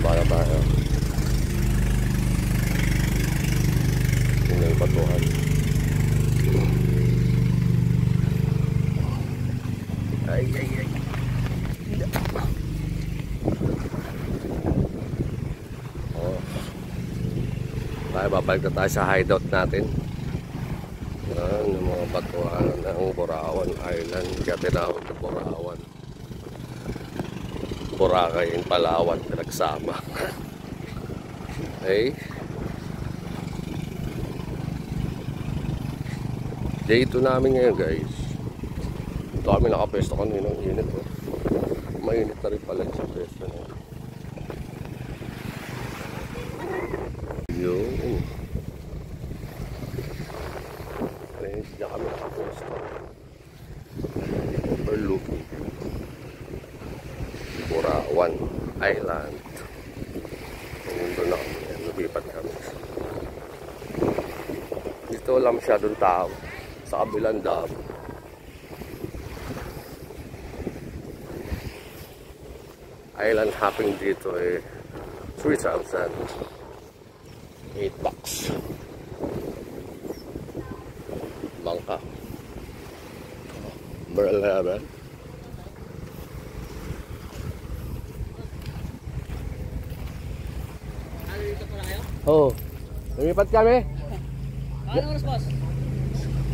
Baka tayo. Yung batuan. Ay. Babalik na tayo sa hideout natin. Yan, yung mga batuan ng Borawan Island. Kaya tinawag na Borawan. Boracay and Palawan pinagsama. Okay. Day 2 namin ngayon guys. Ito kami nakapesto kanina. Init o. Mainit na rin pala sa pesto na. Yun. Ayun na kami nakapesto. Overlooking Borawan Island. Nandun na kami. Lumipat kami. Dito wala masyadong tao. Sa kabilang dam. island hopping dito eh 3,000. 8 bucks. Bangka. Number 11. Oo. Lumipat kami. Ano oras, boss?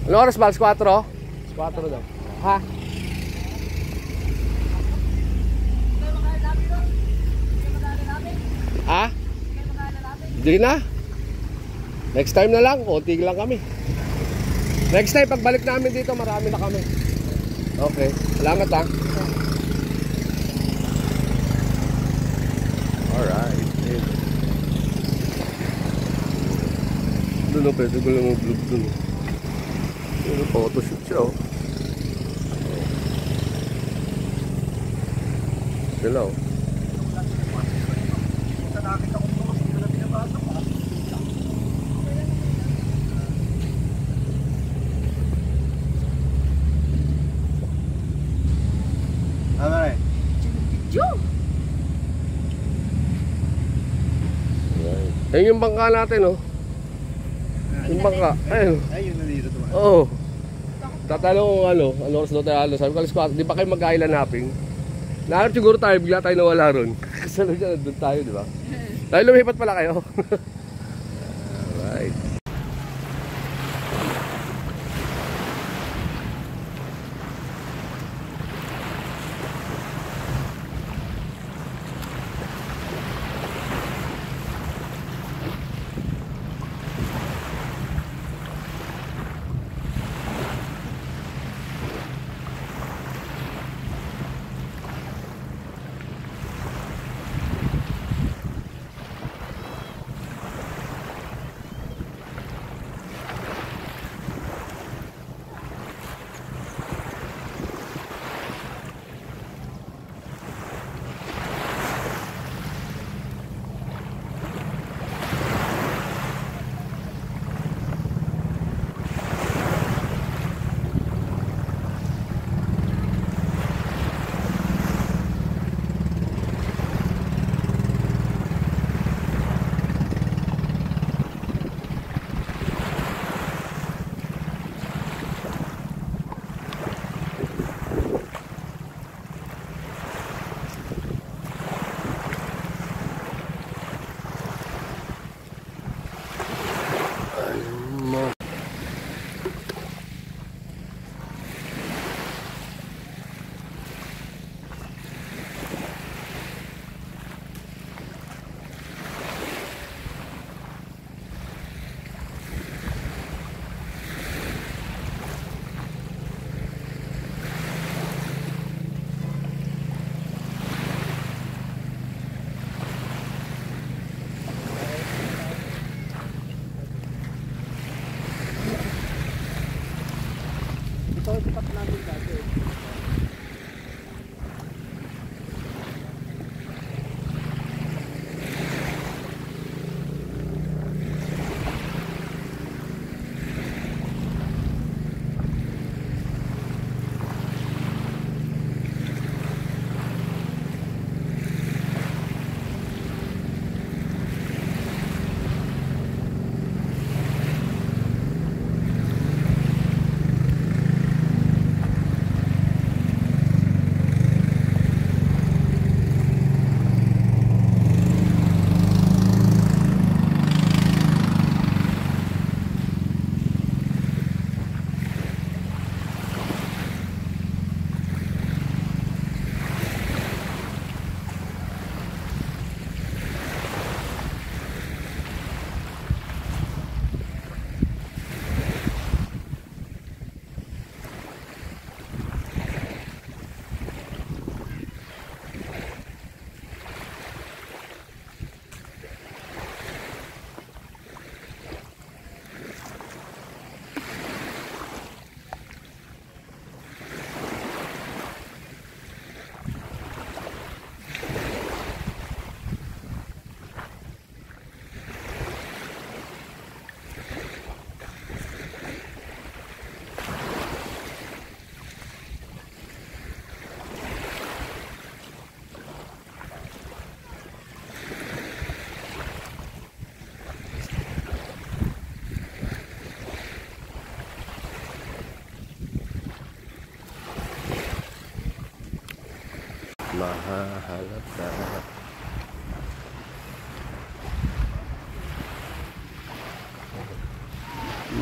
Ano oras ba? 4? 4 daw. Ha? Ha? Hindi na. Next time na lang. Konti lang kami. Next time, pagbalik namin dito, marami na kami. Okay. Salamat ha. Alright. Doon o, pwede ko lang mag-vlog doon. Photoshoot siya o. Sila o. Ayun yung bangka natin, oh. Yung bangka. Ayun. Ayun, nandito naman. Oo. Tatanong kung ano oras daw tayo alas. Sabi ko, alas 4, di ba kayo mag-island hopping? Nahanap siguro tayo, bigla tayo nawala ron. Kasi doon tayo, di ba? Tayo lumipat pala kayo. Alright.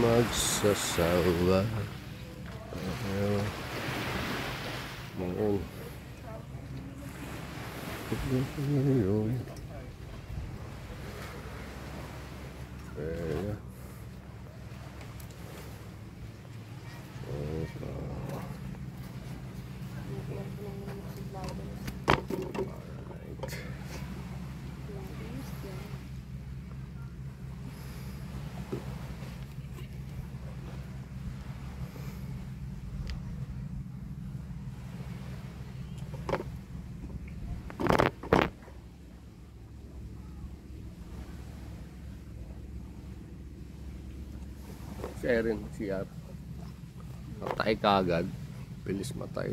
magsasawa. Ngayon. Si Erin, siya matay kagad, bilis matay.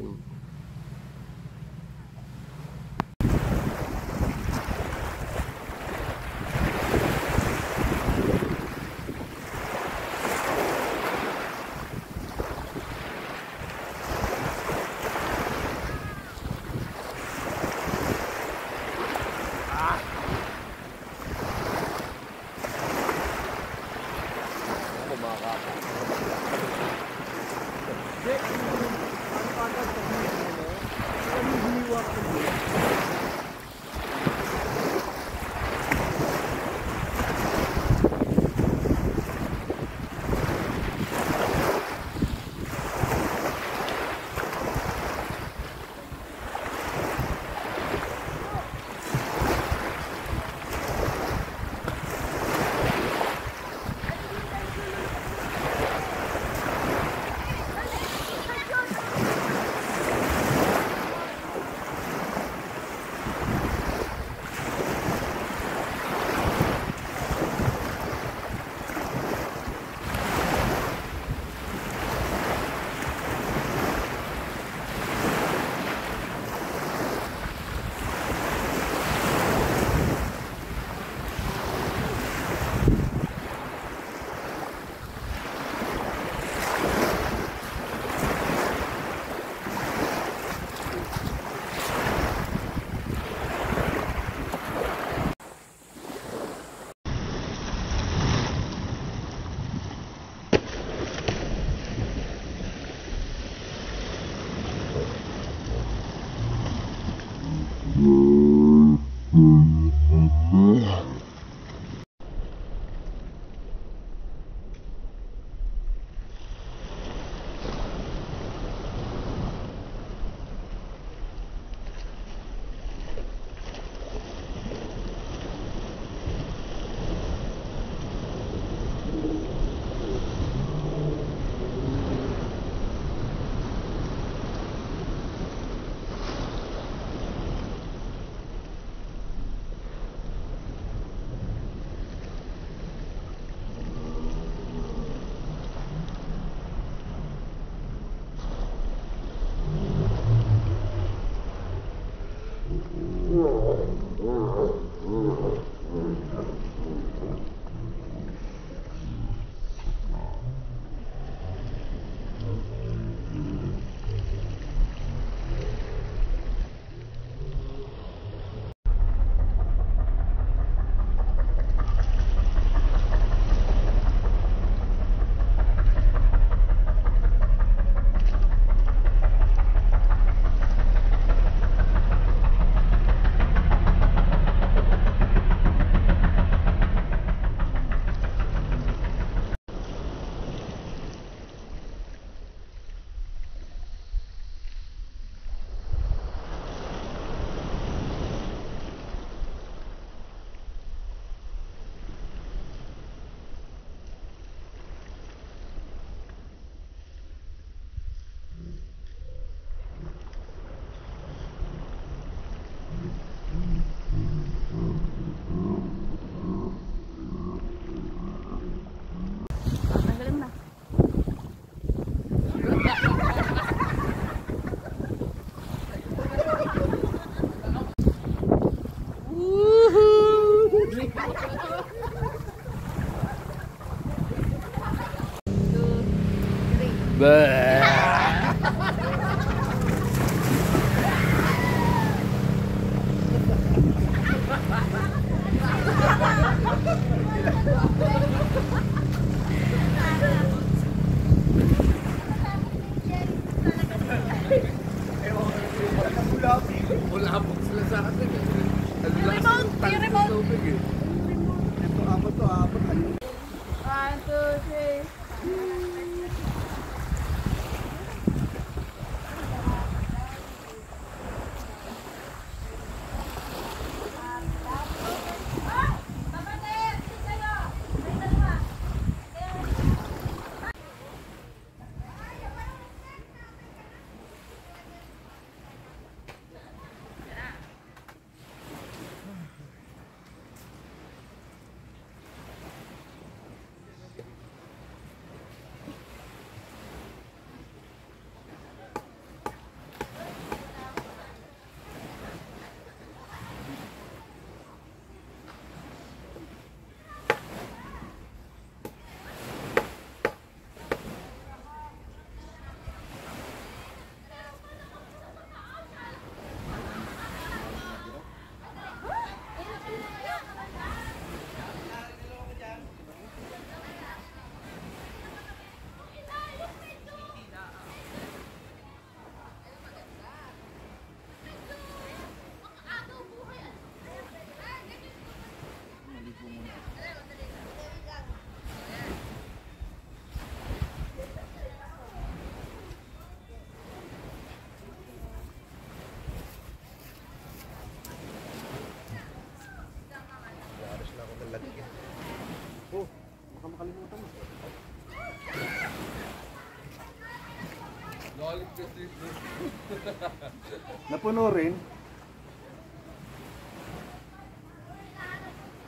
Napuno rin.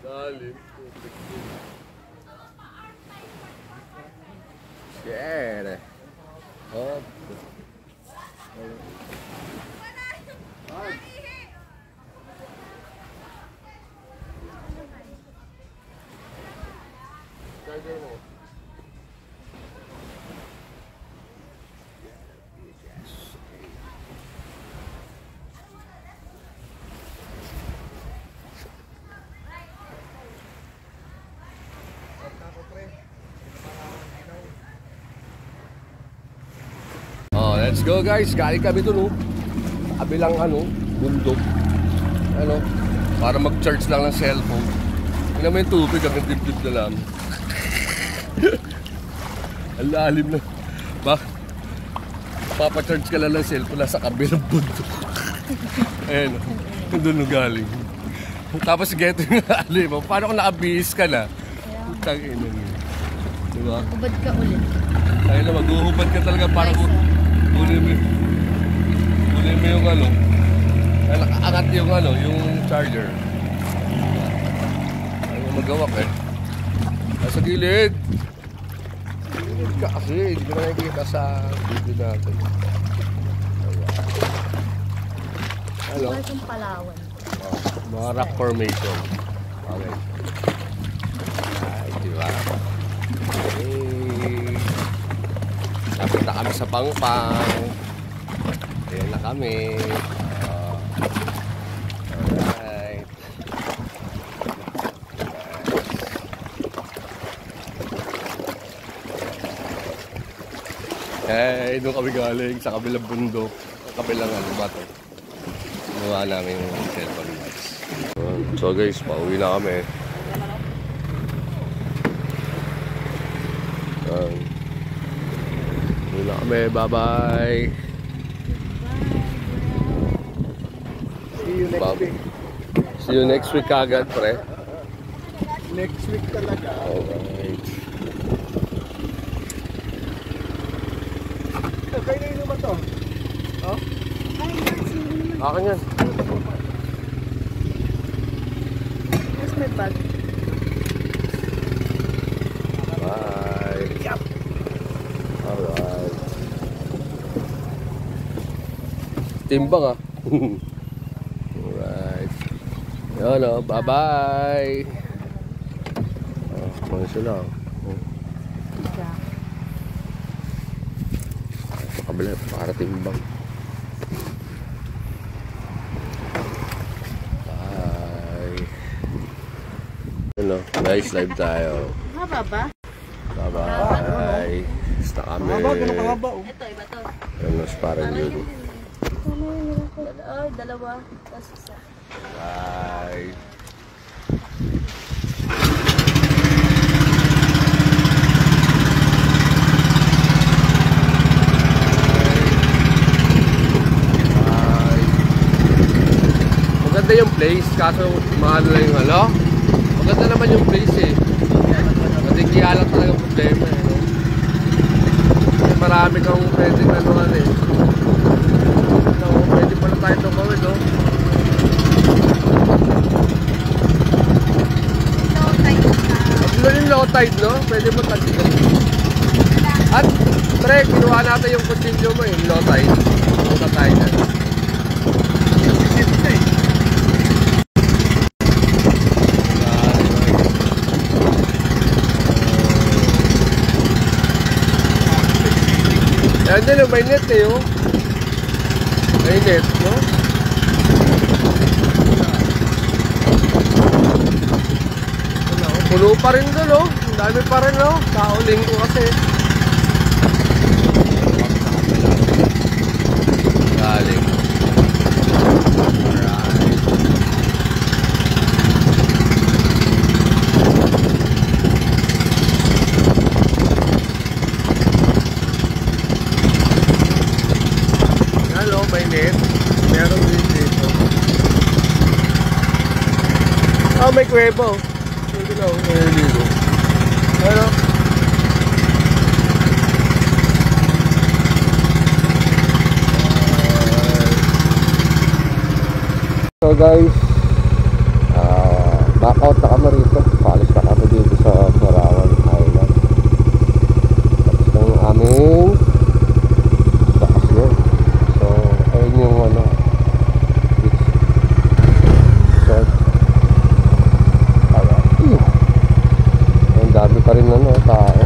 Dalim. Shit. Oh. Oh, let's go guys. Galing kami dun, oh. Kabilang bundok. Para mag-charge lang ng cellphone. Hindi naman yung tubig, ang dibdib na lang. Ang lalim na. Papacharge ka lang ng cellphone na sa kabilang bundok. Ayan, doon nung galing. Tapos geto yung alim. Paano kung nakabihis ka na? Putang ina mo. Diba? Ubad ka ulit. Ay na, mag-uhubad ka talaga para kunin mo yung nakaangat yung yung charger. Ano magawak eh. Nasa gilid. Gilid ka kasi, hindi ko na nakikita sa video natin. Hello? Ito yung Palawan. Mga rock formation. Okay. Ay, diba? Hey. Tapos na kami sa Pangpang. Ayan na kami. Alright. Hey, doon kami galing sa kabilang bundok. Kabilang bato. Ginawa namin yung cellphone box. So guys, pauwi na kami. Pauwi na kami. Bye-bye. See you next week. See you next week agad, pre. Next week talaga. Alright. Kaya na inuman to? Oh? Akin yan. Mas may bag. Bye. Yep. Alright. Timbang ah. Alright. Yun o. Bye-bye. Mga sila. Kabila. Para timbang. Nice live tayo. Haba ba? Bye-bye. Basta kami. Mahaba, ganun kahaba. Ito, iba to. Ano, parang yun. Ay, dalawa. Tapos isa. Bye. Bye. Maganda yung place, kaso mahal lang yung Maganda naman yung place eh. Matigya lang talaga problema eh. No? Kasi marami kang pwedeng eh. Pwede pala tayo tumawid, no? Yung low tide, no? Pwede mo tagsigan. At, pre, kinuha natin yung kutsilyo mo eh. Low tide. Punta tayo na. Yan din, may net eh, oh. May net, no? Puno pa rin doon, oh. Ang dami pa rin, oh. Kauling ko kasi. Galing. Alright. Hello, may net. Meron din dito. Oh, may kwebo. Hindi na, may dito. Hello. guys, back out na kami rito. Paalis na kami dito sa Murawan Island. Tapos na yung aming bakasyon. So ayun yung beach resort. Ang dami pa rin tao.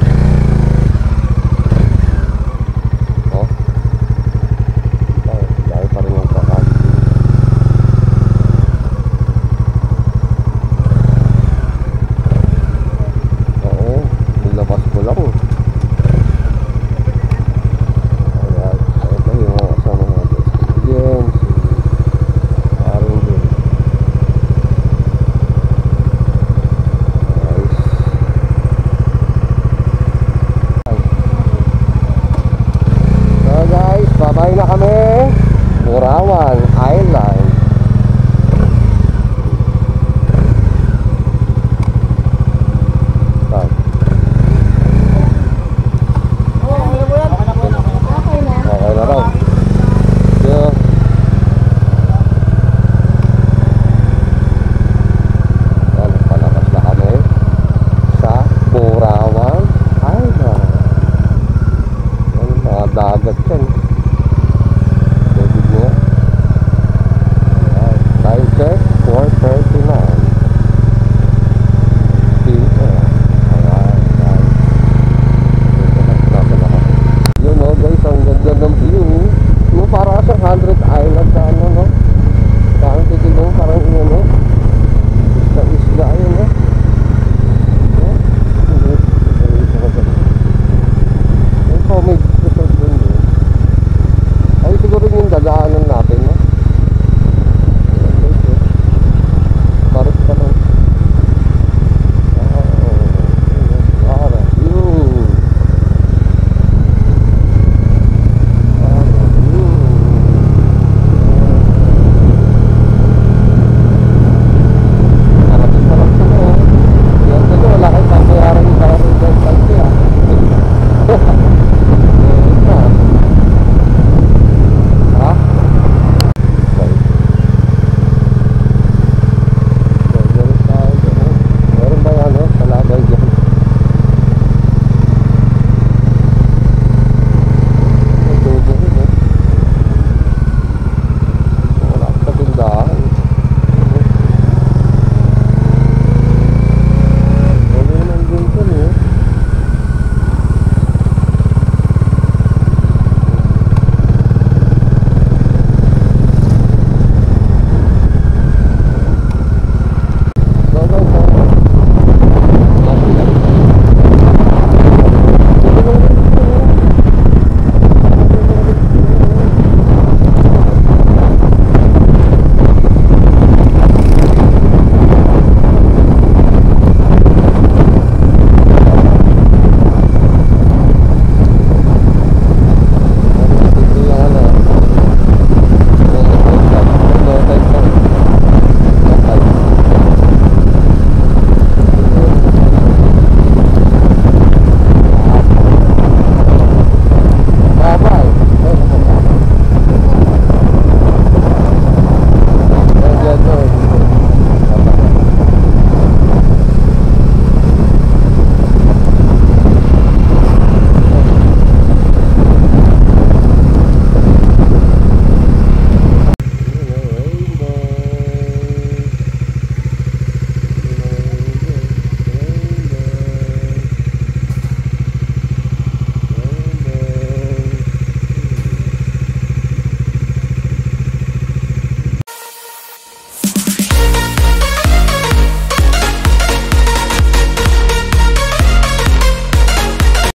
Babay na kami, Murawan.